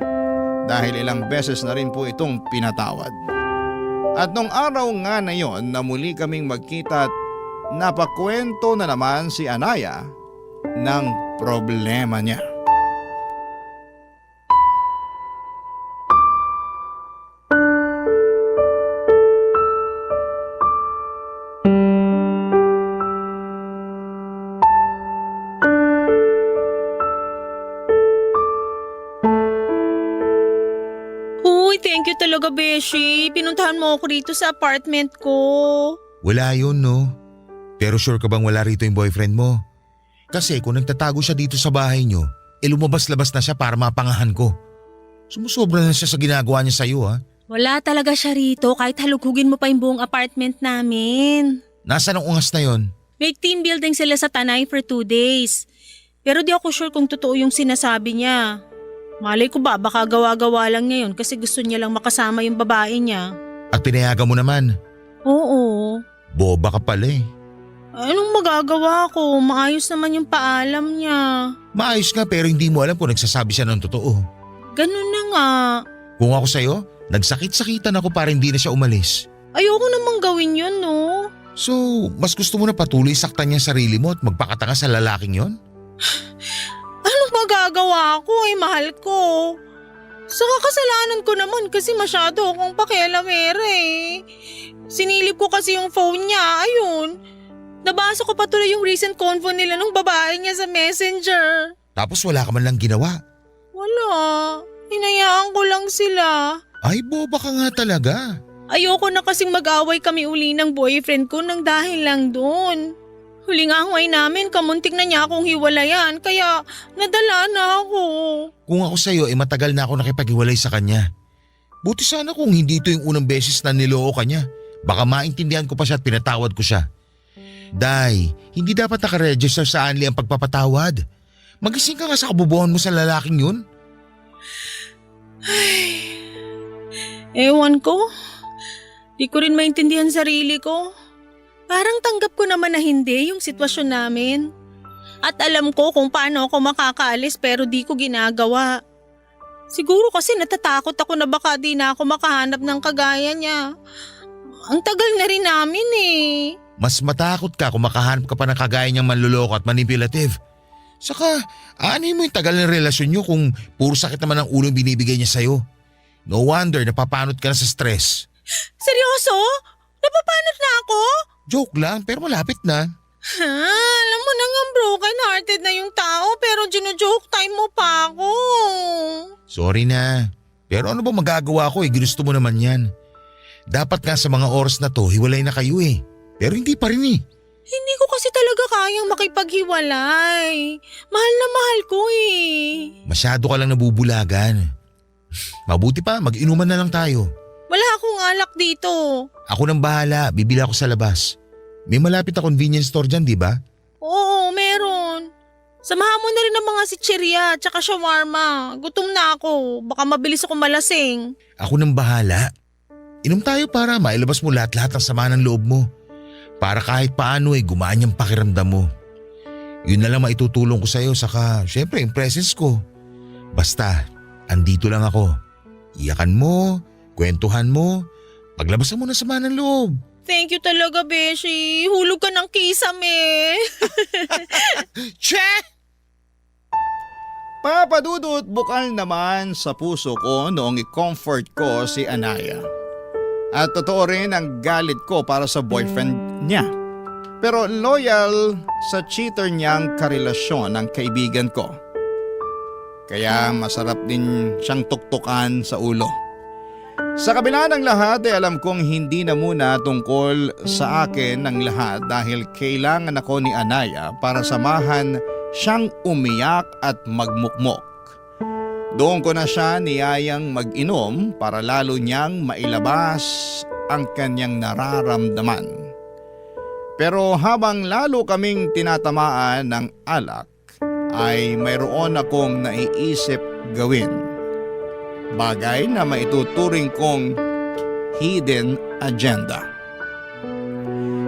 Dahil ilang beses na rin po itong pinatawad. At nung araw nga na yon na muli kaming magkita at napakwento na naman si Anaya ng problema niya. Thank you talaga, Beshi. Pinuntahan mo ako rito sa apartment ko. Wala yun, no? Pero sure ka bang wala rito yung boyfriend mo? Kasi kung nagtatago siya dito sa bahay nyo, lumabas-labas na siya para mapangahan ko. Sumusobra na siya sa ginagawa niya sa'yo, ha? Wala talaga siya rito kahit halughugin mo pa yung buong apartment namin. Nasaan ang ungas na yon? May team building sila sa Tanay for 2 days. Pero di ako sure kung totoo yung sinasabi niya. Malay ko ba baka gawa-gawa lang niya yun kasi gusto niya lang makasama yung babae niya. At pinayagan mo naman? Oo. Boba ka pala eh. Anong magagawa ko? Maayos naman yung paalam niya. Maayos nga pero hindi mo alam kung nagsasabi siya ng totoo. Ganun na nga. Kung ako sa'yo, nagsakit-sakitan ako para hindi na siya umalis. Ayoko namang gawin yun, no? So, mas gusto mo na patuloy saktan niya sarili mo at magpakatanga sa lalaking yon? Anong magagawa ko mahal ko? Saka kasalanan ko naman kasi masyado akong pakialamera eh. Sinilip ko kasi yung phone niya, ayun. Nabasa ko pa tuloy yung recent convo nila ng babae niya sa messenger. Tapos wala ka man lang ginawa. Wala, hinayaan ko lang sila. Ay, boba ka nga talaga. Ayoko na kasing mag-away kami uli ng boyfriend ko nang dahil lang doon. Huling away namin, kamuntik na niya akong hiwalayan kaya nadala na ako. Kung ako sa'yo, matagal na ako nakipaghiwalay sa kanya. Buti sana kung hindi ito yung unang beses na niloko ka niya. Baka maintindihan ko pa siya at pinatawad ko siya. Day, hindi dapat nakaregister sa Anli ang pagpapatawad. Magising ka nga sa kabubuhan mo sa lalaking yun. Ay, ewan ko. Di ko rin maintindihan sarili ko. Parang tanggap ko naman na hindi yung sitwasyon namin. At alam ko kung paano ako makakaalis pero di ko ginagawa. Siguro kasi natatakot ako na baka di na ako makahanap ng kagaya niya. Ang tagal na rin namin eh. Mas matakot ka kung makahanap ka pa ng kagaya niyang manluloko at manipulative. Saka, aanin mo yung tagal ng relasyon niyo kung puro sakit naman ang ulo yung binibigay niya sa'yo. No wonder napapanot ka na sa stress. Seryoso? Napapanot na ako? Joke lang pero malapit na. Ha? Alam mo na nga broken hearted na yung tao pero gino-joke time mo pa ako. Sorry na. Pero ano ba magagawa ko ginusto mo naman yan. Dapat nga sa mga oras na to hiwalay na kayo eh. Pero hindi pa rin eh. Hindi ko kasi talaga kayang makipaghiwalay. Mahal na mahal ko eh. Masyado ka lang nabubulagan. Mabuti pa mag-inuman na lang tayo. Wala akong alak dito. Ako nang bahala, bibili ako sa labas. May malapit na convenience store dyan, di ba? Oo, meron. Samahan mo na rin ang mga sitsirya at saka shawarma. Gutom na ako. Baka mabilis ako malasing. Ako nang bahala. Inom tayo para mailabas mo lahat-lahat ng sama ng loob mo. Para kahit paano gumaan yung pakiramdam mo. Yun na lang maitutulong ko sa'yo saka syempre yung presence ko. Basta, andito lang ako. Iyakan mo, kwentuhan mo, paglabasan mo na sama ng loob. Thank you talaga, Beshi. Hulog ka ng kisame. Che! Papa Dudut, bukal naman sa puso ko noong i-comfort ko si Anaya. At totoo rin ang galit ko para sa boyfriend niya. Pero loyal sa cheater niyang karelasyon ng kaibigan ko. Kaya masarap din siyang tuktukan sa ulo. Sa kabila ng lahat ay alam kong hindi na muna tungkol sa akin ng lahat dahil kailangan ako ni Anaya para samahan siyang umiyak at magmukmok. Doon ko na siya niyayang mag-inom para lalo niyang mailabas ang kanyang nararamdaman. Pero habang lalo kaming tinatamaan ng alak ay mayroon akong naiisip gawin. Bagay na maituturing kong hidden agenda.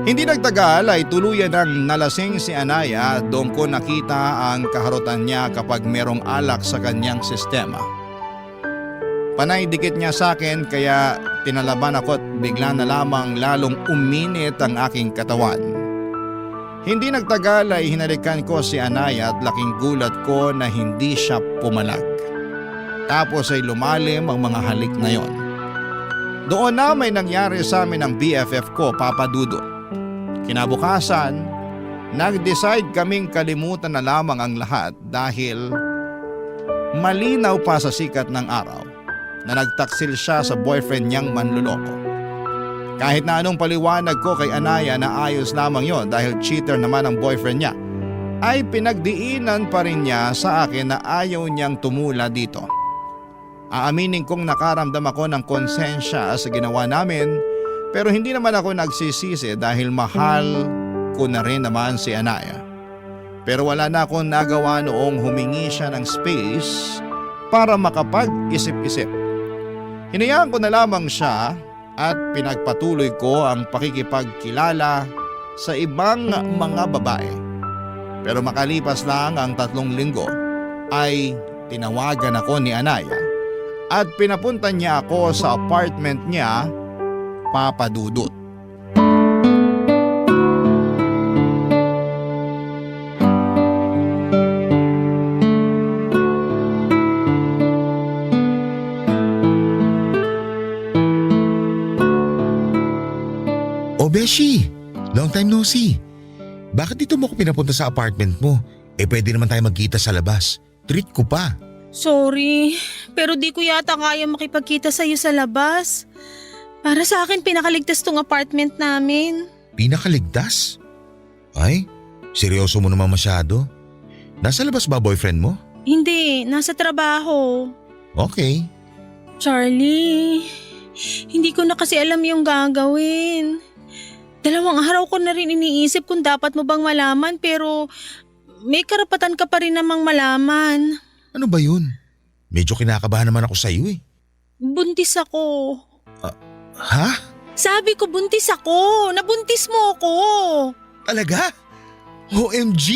Hindi nagtagal ay tuluyan ng nalasing si Anaya at doon ko nakita ang kaharutan niya kapag merong alak sa kanyang sistema. Panay dikit niya sa akin kaya tinalaban ako at bigla na lamang lalong uminit ang aking katawan. Hindi nagtagal ay hinalikan ko si Anaya at laking gulat ko na hindi siya pumalag. Tapos ay lumalim ang mga halik na yon. Doon na may nangyari sa amin ng BFF ko, Papa Dudut. Kinabukasan, nag-decide kaming kalimutan na lamang ang lahat dahil malinaw pa sa sikat ng araw na nagtaksil siya sa boyfriend niyang manluloko. Kahit na anong paliwanag ko kay Anaya na ayos lamang yon dahil cheater naman ang boyfriend niya, ay pinagdiinan pa rin niya sa akin na ayaw niyang tumula dito. Aaminin kong nakaramdam ako ng konsensya sa ginawa namin pero hindi naman ako nagsisisi dahil mahal ko na rin naman si Anaya. Pero wala na akong nagawa noong humingi siya ng space para makapag-isip-isip. Hinayaan ko na lamang siya at pinagpatuloy ko ang pakikipagkilala sa ibang mga babae. Pero makalipas lang ang 3 linggo ay tinawagan ako ni Anaya at pinapunta niya ako sa apartment niya, Papa Dudut. O Beshi, long time no see. Bakit dito mo ko pinapunta sa apartment mo? Pwede naman tayo magkita sa labas. Treat ko pa. Sorry, pero di ko yata kaya makipagkita sa'yo sa labas. Para sa akin pinakaligtas tong apartment namin. Pinakaligtas? Ay, seryoso mo naman masyado. Nasa labas ba boyfriend mo? Hindi, nasa trabaho. Okay. Charlie, hindi ko na kasi alam yung gagawin. 2 araw ko na rin iniisip kung dapat mo bang malaman pero may karapatan ka pa rin namang malaman. Ano ba yun? Medyo kinakabahan naman ako sa iyo eh. Buntis ako. Ha? Sabi ko buntis ako. Nabuntis mo ako. Talaga? OMG!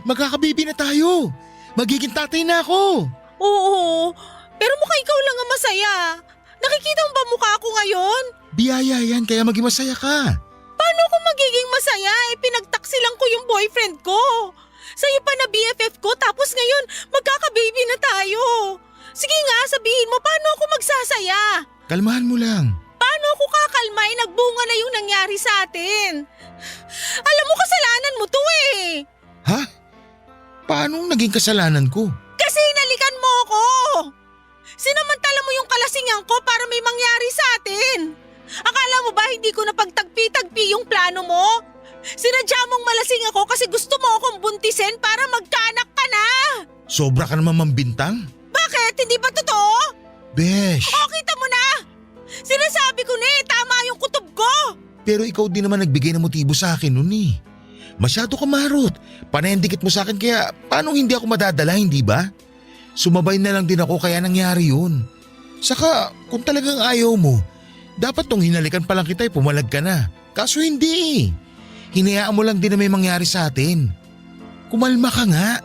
Magkakababy na tayo! Magiging tatay na ako! Oo, pero mukha ikaw lang ang masaya. Nakikita mo ba mukha ako ngayon? Biyaya yan kaya maging masaya ka. Paano ako magiging masaya? Pinagtaksilan ko yung boyfriend ko. Sa'yo pa na BFF ko tapos ngayon magkakababy na tayo. Sige nga, sabihin mo paano ako magsasaya? Kalmahan mo lang. Paano ako kakalmay? Nagbunga na yung nangyari sa atin. Alam mo kasalanan mo to eh. Ha? Paano naging kasalanan ko? Kasi hinalikan mo ako. Sinamantala mo yung kalasingan ko para may mangyari sa atin. Akala mo ba hindi ko napagtagpi-tagpi yung plano mo? Sinadya mong malasing ako kasi gusto mo akong buntisin para magkaanak ka na. Sobra ka naman mambintang? Bakit? Hindi ba totoo? Besh! O, kita mo na. Sinasabi ko na tama yung kutob ko. Pero ikaw din naman nagbigay ng motibo sa akin nun eh. Masyado ka marot. Panendikit mo sa akin kaya paano hindi ako madadala, hindi ba? Sumabay na lang din ako kaya nangyari yun. Saka kung talagang ayaw mo, dapat tong hinalikan pa lang kita pumalag ka na. Kaso hindi. Hinayaan mo lang din na may mangyari sa atin. Kumalma ka nga.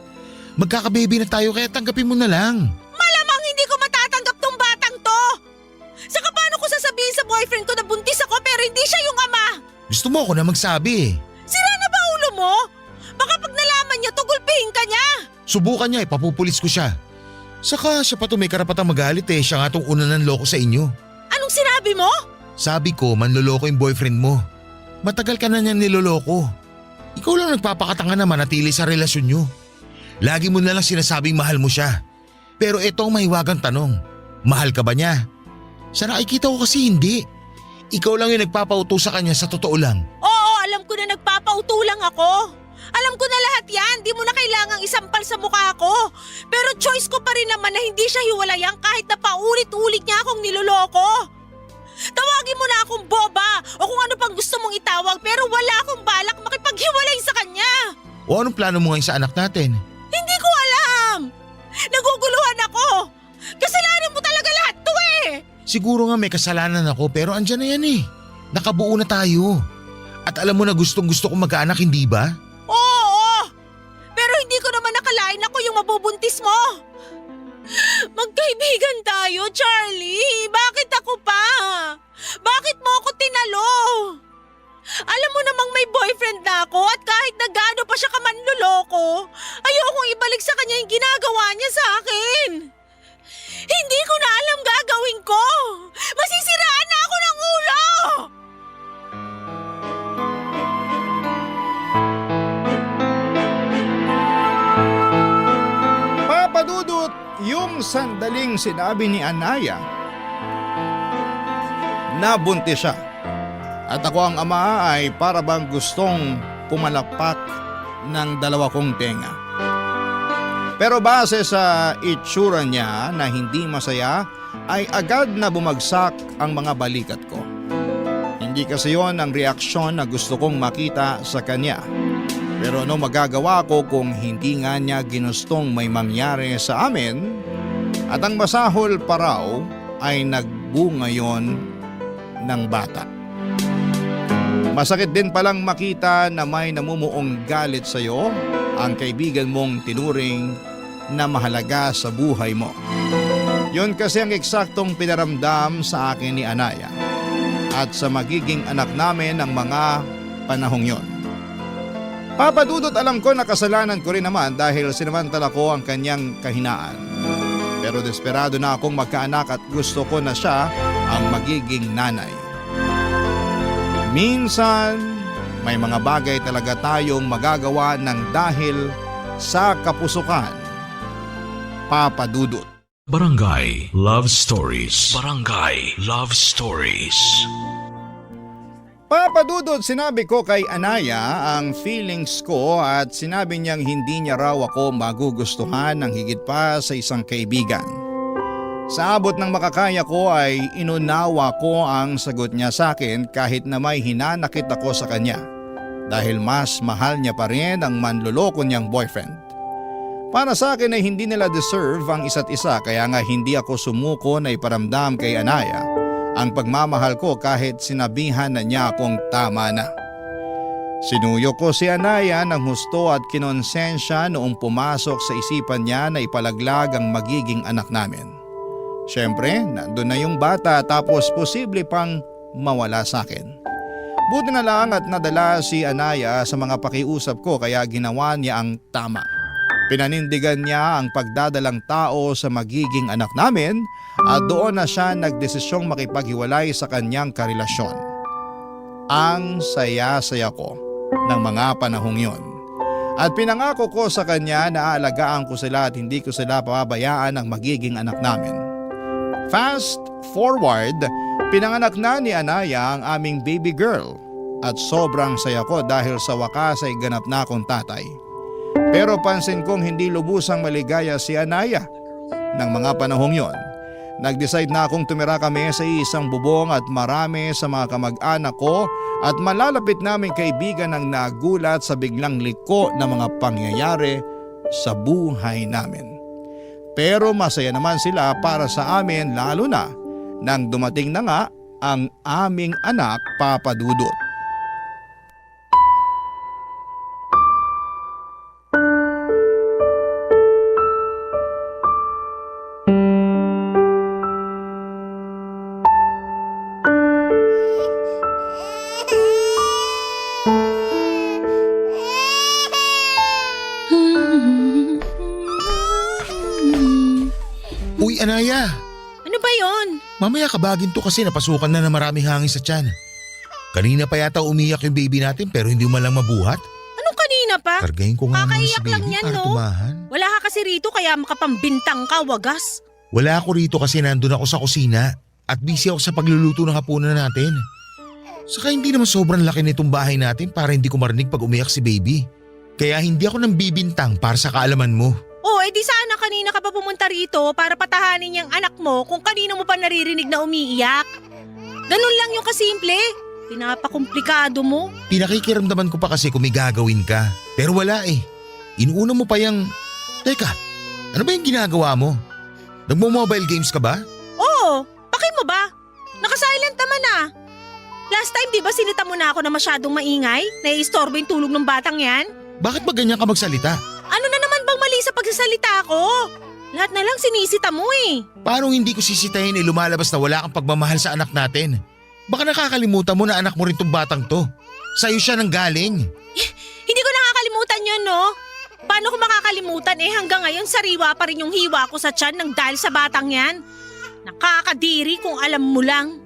Magkakababy na tayo kaya tanggapin mo na lang. Malamang hindi ko matatanggap tong batang to. Saka paano ko sasabihin sa boyfriend ko na buntis ako pero hindi siya yung ama? Gusto mo ako na magsabi eh. Sira na ba ulo mo? Baka pag nalaman niya, tugulpihin ka niya. Subukan niya, ipapupulis ko siya. Saka siya pa to may karapatang magalit eh. Siya nga tong una ng loko sa inyo. Anong sinabi mo? Sabi ko, manloloko yung boyfriend mo. Matagal ka na niyang niloloko. Ikaw lang nagpapakatanga na manatili sa relasyon niyo. Lagi mo na lang sinasabing mahal mo siya. Pero ito ang mahiwagang tanong. Mahal ka ba niya? Sa nakikita ko kasi hindi. Ikaw lang yung nagpapauto sa kanya sa totoo lang. Oo, alam ko na nagpapauto lang ako. Alam ko na lahat yan, di mo na kailangang isampal sa mukha ko. Pero choice ko pa rin naman na hindi siya hiwalayan kahit na paulit-ulit niya akong niloloko. Tawagin mo na akong boba o kung ano pang gusto mong itawag pero wala akong balak makipaghiwalay sa kanya. O anong plano mo ngayon sa anak natin? Hindi ko alam. Naguguluhan ako. Kasalanan mo talaga lahat to eh. Siguro nga may kasalanan ako pero andyan na yan eh. Nakabuo na tayo. At alam mo na gustong gusto kong magkaanak, hindi ba? Oo, pero hindi ko naman nakalain ako yung mabubuntis mo. Magkaibigan tayo, Charlie. Bakit ako pa? Bakit mo ako tinalo? Alam mo namang may boyfriend na ako at kahit na gaano pa siya kamanloloko, ayokong ibalik sa kanya yung ginagawa niya sa akin. Hindi ko na alam gagawin ko. Masisiraan na ako ng ulo. Papadudot, yung sandaling sinabi ni Anaya na buntis siya. At ako ang ama ay para bang gustong pumalapak ng dalawa kong tenga. Pero base sa itsura niya na hindi masaya ay agad na bumagsak ang mga balikat ko. Hindi kasi yon ang reaksyon na gusto kong makita sa kanya. Pero ano magagawa ko kung hindi nga niya ginustong may mangyari sa amin at ang masahol pa raw ay nagbunga yon ng bata. Masakit din palang makita na may namumuong galit sa iyo ang kaibigan mong tinuring na mahalaga sa buhay mo. Yun kasi ang eksaktong pinaramdam sa akin ni Anaya at sa magiging anak namin ng mga panahong yon. Papadudot, alam ko na kasalanan ko rin naman dahil sinamantala ko ang kanyang kahinaan. Pero desperado na akong magkaanak at gusto ko na siya ang magiging nanay. Minsan, may mga bagay talaga tayong magagawa ng dahil sa kapusukan. Papadudot. Barangay Love Stories. Barangay Love Stories. Papadudot, sinabi ko kay Anaya ang feelings ko at sinabi niyang hindi niya raw ako magugustuhan ng higit pa sa isang kaibigan. Sa abot ng makakaya ko ay inunawa ko ang sagot niya sa akin kahit na may hinanakit ako sa kanya dahil mas mahal niya pa rin ang manloloko niyang boyfriend. Para sa akin ay hindi nila deserve ang isa't isa kaya nga hindi ako sumuko na iparamdam kay Anaya ang pagmamahal ko kahit sinabihan na niya akong tama na. Sinuyo ko si Anaya ng husto at kinonsensya noong pumasok sa isipan niya na ipalaglag ang magiging anak namin. Siyempre, nandun na yung bata tapos posible pang mawala sa akin. Buti na lang at nadala si Anaya sa mga pakiusap ko kaya ginawa niya ang tama. Pinanindigan niya ang pagdadalang tao sa magiging anak namin at doon na siya nagdesisyong makipaghiwalay sa kanyang karelasyon. Ang saya-saya ko ng mga panahong yon. At pinangako ko sa kanya na aalagaan ko sila at hindi ko sila pababayaan ang magiging anak namin. Fast forward, pinanganak na ni Anaya ang aming baby girl at sobrang saya ko dahil sa wakas ay ganap na akong tatay. Pero pansin kong hindi lubusang maligaya si Anaya ng mga panahong yon. Nag-decide na akong tumira kami sa isang bubong at marami sa mga kamag-anak ko at malalapit naming kaibigan ang nagulat sa biglang liko na mga pangyayari sa buhay namin. Pero masaya naman sila para sa amin lalo na nang dumating na nga ang aming anak, Papadudot. Uy, Anaya! Ano ba yon? Mamaya kabagin to kasi napasukan na ng maraming hangin sa tiyan. Kanina pa yata umiyak yung baby natin pero hindi mo man lang mabuhat. Anong kanina pa? Kargahin ko nga muna si Kakaiyak lang baby yan, para no? tumahan. Wala ka kasi rito kaya makapambintang ka, wagas. Wala ako rito kasi nandun ako sa kusina at busy ako sa pagluluto ng hapunan natin. Saka hindi naman sobrang laki nitong bahay natin para hindi ko marinig pag umiyak si baby. Kaya hindi ako nang bibintang para sa kaalaman mo. Oh, edi sana kanina ka pa pumunta rito para patahanin yung anak mo kung kanino mo pa naririnig na umiiyak. Ganun lang yung kasimple. Pinapakomplikado mo. Pinakikiramdaman ko pa kasi kung may gagawin ka. Pero wala eh. Inuuna mo pa yung… Teka, ano ba yung ginagawa mo? Nagmo-mobile games ka ba? Oo, paki mo ba? Nakasilent naman ah. Last time di ba sinita mo na ako na masyadong maingay? Naiistorbo yung tulog ng batang yan? Bakit ba ganyan ka magsalita? Ano na naman bang mali sa pagsasalita ko? Lahat na lang sinisita mo eh. Paano hindi ko sisitahin lumalabas na wala kang pagmamahal sa anak natin? Baka nakakalimutan mo na anak mo rin tong batang to. Sa'yo siya nang galing. Hindi ko nakakalimutan yun, no? Paano ko makakalimutan hanggang ngayon sariwa pa rin yung hiwa ko sa tiyan ng dahil sa batang yan? Nakakadiri kung alam mo lang.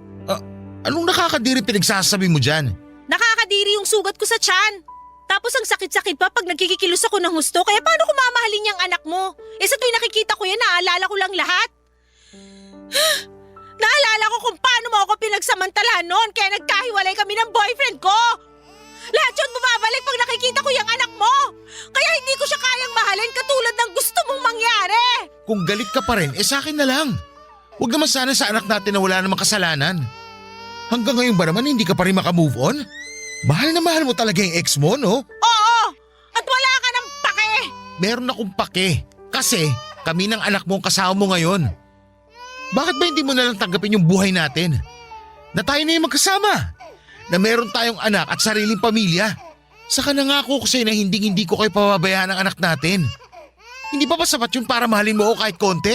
Anong nakakadiri pinagsasabi mo dyan? Nakakadiri yung sugat ko sa tiyan. Tapos ang sakit-sakit pa pag nagkikikilos ako ng husto. Kaya paano ko mamahalin yung anak mo? Sa tuwing nakikita ko yan, naalala ko lang lahat. Naalala ko kung paano mo ako pinagsamantalahan noon kaya nagkahiwalay kami ng boyfriend ko. Lahat yun bumabalik pag nakikita ko yung anak mo. Kaya hindi ko siya kayang mahalin katulad ng gusto mong mangyari. Kung galit ka pa rin, sa akin na lang. Huwag naman sana sa anak natin na wala namang kasalanan. Hanggang ngayon ba naman hindi ka pa rin makamove on? Mahal na mahal mo talaga yung ex mo, no? Oo! At wala ka ng pake! Meron akong pake. Kasi kami ng anak mo ang kasama mo ngayon. Bakit ba hindi mo na lang tanggapin yung buhay natin? Na tayo na yung magkasama. Na meron tayong anak at sariling pamilya. Saka nangako ko sa'yo na hindi ko kayo pababayaan ng anak natin. Hindi pa ba sapat yun para mahalin mo ako kahit konti?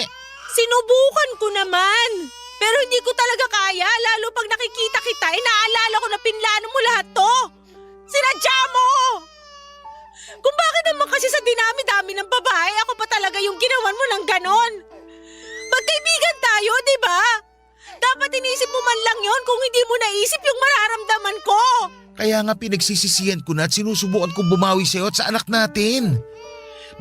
Sinubukan ko naman. Pero hindi ko talaga kaya, lalo pag nakikita kita, naalala ko na pinlano mo lahat to. Sinadya mo! Kung bakit naman kasi sa dinami-dami ng babae, ako pa talaga yung ginawan mo ng ganon. Magkaibigan tayo, di ba? Dapat inisip mo man lang yon kung hindi mo naisip yung mararamdaman ko. Kaya nga pinagsisisihan ko na at sinusubukan kong bumawi sa'yo at sa anak natin.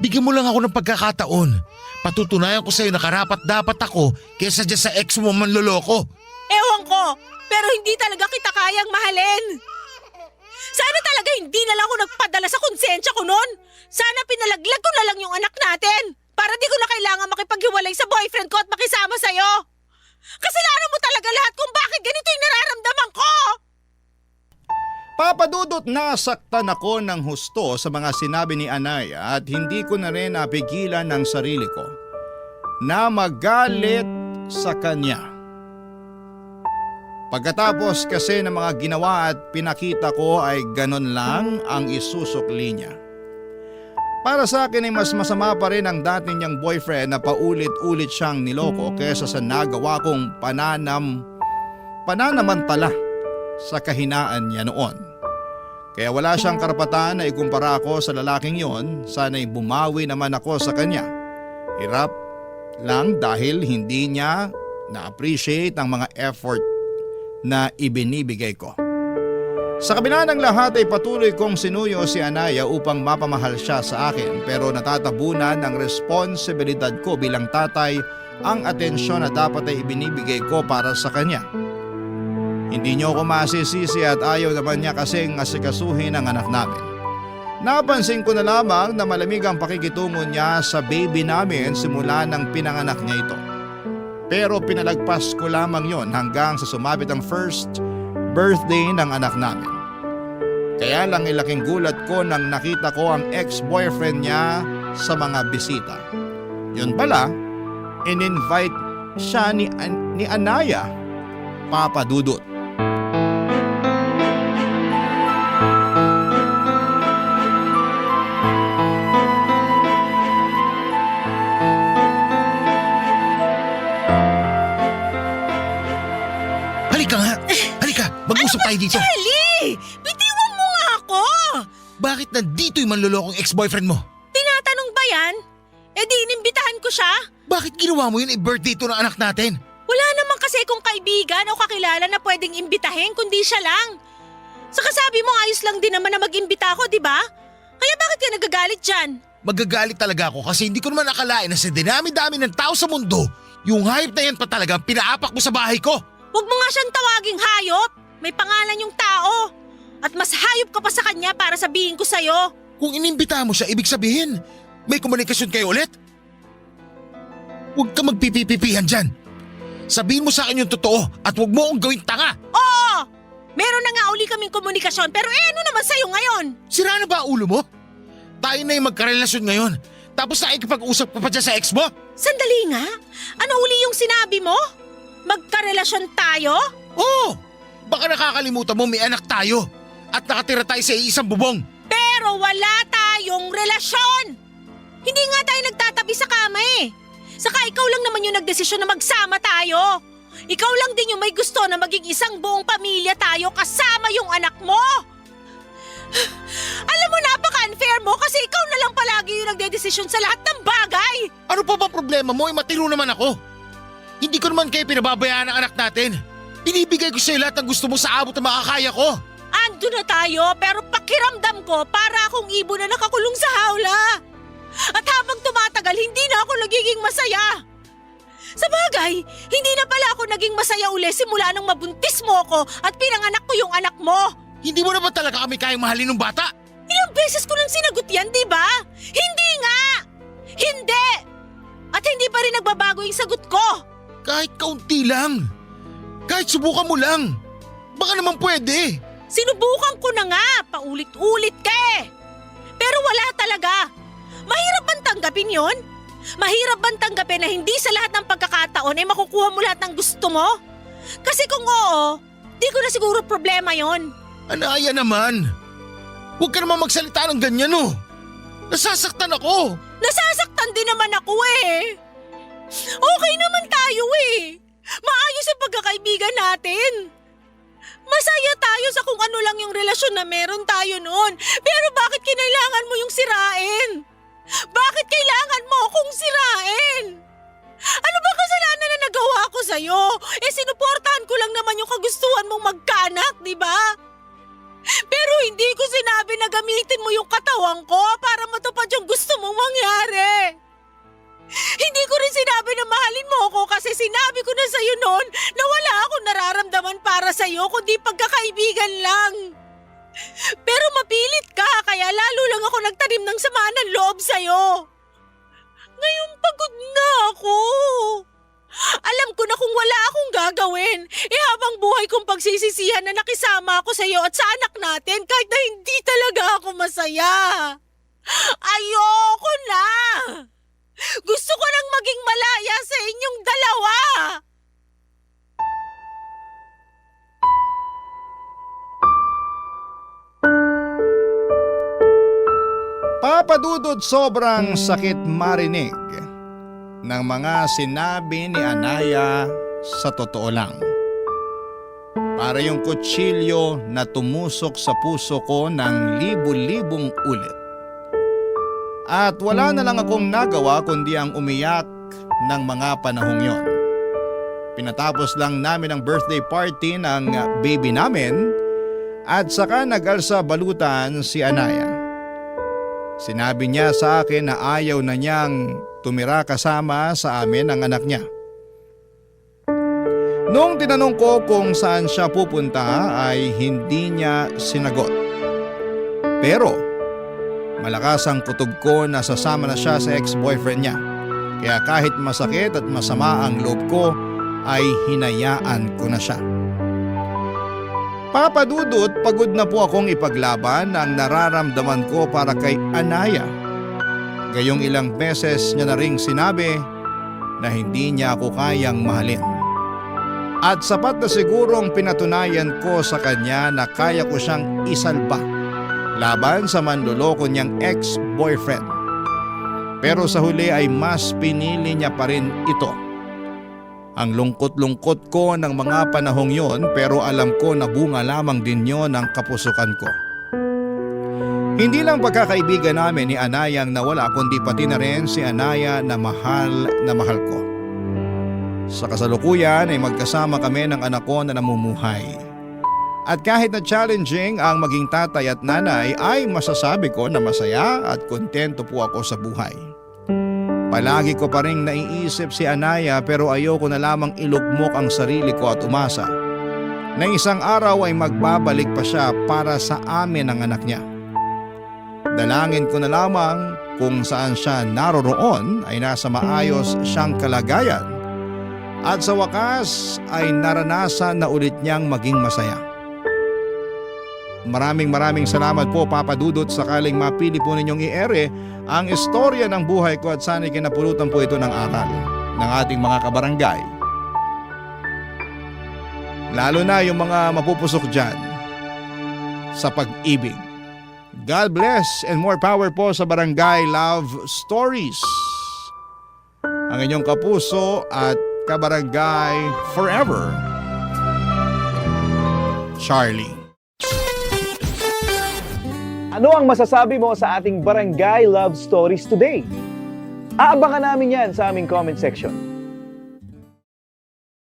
Bigyan mo lang ako ng pagkakataon. Patutunayan ko sa'yo na karapat-dapat ako kesa dyan sa ex mo manloloko. Ewan ko, pero hindi talaga kita kayang mahalin. Sana talaga hindi na lang ako nagpadala sa konsensya ko noon. Sana pinalaglag ko na lang yung anak natin para di ko na kailangan makipaghiwalay sa boyfriend ko at makisama sa'yo. Kasalanan mo talaga lahat kung bakit ganito yung nararamdaman ko. Papadudot, nasaktan ako ng husto sa mga sinabi ni Anaya at hindi ko na rin napigilan ng sarili ko na magalit sa kanya. Pagkatapos kasi ng mga ginawa at pinakita ko ay ganon lang ang isusukli niya. Para sa akin ay mas masama pa rin ang dati niyang boyfriend na paulit-ulit siyang niloko kesa sa nagawa kong pananamantala sa kahinaan niya noon. Kaya wala siyang karapatan na ikumpara ako sa lalaking yon, sana'y bumawi naman ako sa kanya. Hirap lang dahil hindi niya na-appreciate ang mga effort na ibinibigay ko. Sa kabila ng lahat ay patuloy kong sinuyo si Anaya upang mapamahal siya sa akin pero natatabunan ng responsibilidad ko bilang tatay ang atensyon na dapat ay ibinibigay ko para sa kanya. Hindi niyo ako masisisi at ayaw naman niya kasing asikasuhin ang anak namin. Napansin ko na lamang na malamig ang pakikitungo niya sa baby namin simula nang pinanganak niya ito. Pero pinalagpas ko lamang yon hanggang sa sumabit ang first birthday ng anak namin. Kaya lang ilaking gulat ko nang nakita ko ang ex-boyfriend niya sa mga bisita. Yun pala, in-invite siya ni Anaya, Papa Dudut. Halika, mag-usap tayo dito. Charlie! Bitiwan mo nga ako! Bakit nandito yung manlolokong ex-boyfriend mo? Tinatanong ba yan? Di inimbitahan ko siya? Bakit ginawa mo yun birthday to ng anak natin? Wala naman kasi kung kaibigan o kakilala na pwedeng imbitahin kundi siya lang. Saka sabi mo ayos lang din naman na mag-imbita ako, di ba? Kaya bakit ka nagagalit dyan? Magagalit talaga ako kasi hindi ko naman nakalain na sa dinami-dami ng tao sa mundo, yung hayop na yan pa talaga ang pinaapak mo sa bahay ko. Huwag mo nga siyang tawaging hayop. May pangalan yung tao. At mas hayop ka pa sa kanya para sabihin ko sa'yo. Kung inimbita mo siya, ibig sabihin, may komunikasyon kayo ulit? Huwag ka magpipipipihan dyan. Sabihin mo sa akin yung totoo at huwag mo akong gawing tanga. Oo! Meron na nga uli kaming komunikasyon pero ano naman sa'yo ngayon? Sira na ba ang ulo mo? Tayo na yung magkarelasyon ngayon. Tapos nakikipag-usap ka pa dyan sa ex mo? Sandali nga. Ano uli yung sinabi mo? Magkarelasyon tayo? Oo! Baka nakakalimutan mo may anak tayo at nakatira tayo sa iisang bubong. Pero wala tayong relasyon! Hindi nga tayo nagtatabi sa kama eh. Saka ikaw lang naman yung nagdesisyon na magsama tayo. Ikaw lang din yung may gusto na maging isang buong pamilya tayo kasama yung anak mo. Alam mo, napaka-unfair mo kasi ikaw na lang palagi yung nagdedesisyon sa lahat ng bagay. Ano pa ba problema mo? Matino naman ako. Hindi ko naman kayo pinababayaan ng anak natin. Binibigay ko sa'yo lahat ng gusto mo sa abot na makakaya ko. Ando na tayo pero pakiramdam ko para akong ibon na nakakulong sa hawla. At habang tumatagal, hindi na ako nagiging masaya. Sa bagay, hindi na pala ako naging masaya uli simula nang mabuntis mo ako at pinanganak ko yung anak mo. Hindi mo na ba talaga kami kayang mahalin ng bata? Ilang beses ko nang sinagot yan, di ba? Hindi nga! Hindi! At hindi pa rin nagbabago yung sagot ko. Kahit kaunti lang. Kahit subukan mo lang. Baka naman pwede. Sinubukan ko na nga, paulit-ulit ka eh. Pero wala talaga. Mahirap bang tanggapin yon? Mahirap bang tanggapin na hindi sa lahat ng pagkakataon ay makukuha mo lahat ng gusto mo? Kasi kung oo, di ko na siguro problema yon. Anaya naman. Huwag ka naman magsalita ng ganyan oh. Nasasaktan ako. Nasasaktan din naman ako eh. Okay naman tayo eh. Maayos ang pagkakaibigan natin. Masaya tayo sa kung ano lang yung relasyon na meron tayo noon. Pero bakit kinailangan mo yung sirain? Bakit kailangan mo akong sirain? Ano ba kasalanan na nagawa ko sa'yo? Sinuportahan ko lang naman yung kagustuhan mong magkaanak, di ba? Pero hindi ko sinabi na gamitin mo yung katawan ko para matupad yung gusto mong mangyari. Hindi ko rin sinabi na mahalin mo ako kasi sinabi ko na sa'yo noon na wala akong nararamdaman para sa'yo kundi pagkakaibigan lang. Pero mapilit ka kaya lalo lang ako nagtanim ng samaan ng loob sa'yo. Ngayon pagod na ako. Alam ko na kung wala akong gagawin, habang buhay kong pagsisisihan na nakisama ako sa iyo at sa anak natin kahit na hindi talaga ako masaya. Ayoko na! Gusto ko nang maging malaya sa inyong dalawa! Papadudod sobrang sakit marinig ng mga sinabi ni Anaya sa totoo lang. Para yung kutsilyo na tumusok sa puso ko ng libu-libong ulit. At wala na lang akong nagawa kundi ang umiyak ng mga panahong yon. Pinatapos lang namin ang birthday party ng baby namin at saka nag-alsa balutan si Anaya. Sinabi niya sa akin na ayaw na niyang tumira kasama sa amin ang anak niya. Noong tinanong ko kung saan siya pupunta ay hindi niya sinagot. Pero malakas ang kutob ko na sasama na siya sa ex-boyfriend niya. Kaya kahit masakit at masama ang loob ko ay hinayaan ko na siya. Papadudot, pagod na po akong ipaglaban ang nararamdaman ko para kay Anaya. Gayong ilang beses niya na ring sinabi na hindi niya ako kayang mahalin. At sapat na sigurong pinatunayan ko sa kanya na kaya ko siyang isalba laban sa manloloko niyang ex-boyfriend. Pero sa huli ay mas pinili niya pa rin ito. Ang lungkot-lungkot ko ng mga panahong yon pero alam ko na bunga lamang din yon ng kapusukan ko. Hindi lang pagkakaibigan namin ni Anaya ang nawala kundi pati na rin si Anaya na mahal ko. Sa kasalukuyan ay magkasama kami ng anak ko na namumuhay. At kahit na challenging ang maging tatay at nanay ay masasabi ko na masaya at kontento po ako sa buhay. Palagi ko pa rin naiisip si Anaya pero ayoko na lamang ilugmok ang sarili ko at umasa na isang araw ay magbabalik pa siya para sa amin ang anak niya. Dalangin ko na lamang kung saan siya naroroon ay nasa maayos siyang kalagayan at sa wakas ay naranasan na ulit niyang maging masaya. Maraming salamat po Papa Dudut sakaling mapili po ninyong i-ere ang istorya ng buhay ko at sana'y kinapulutan po ito ng aral ng ating mga kabarangay. Lalo na yung mga mapupusok dyan sa pag-ibig. God bless and more power po sa Barangay Love Stories. Ang inyong kapuso at kabarangay forever, Charlie. Ano ang masasabi mo sa ating Barangay Love Stories today? Aabangan namin yan sa aming comment section.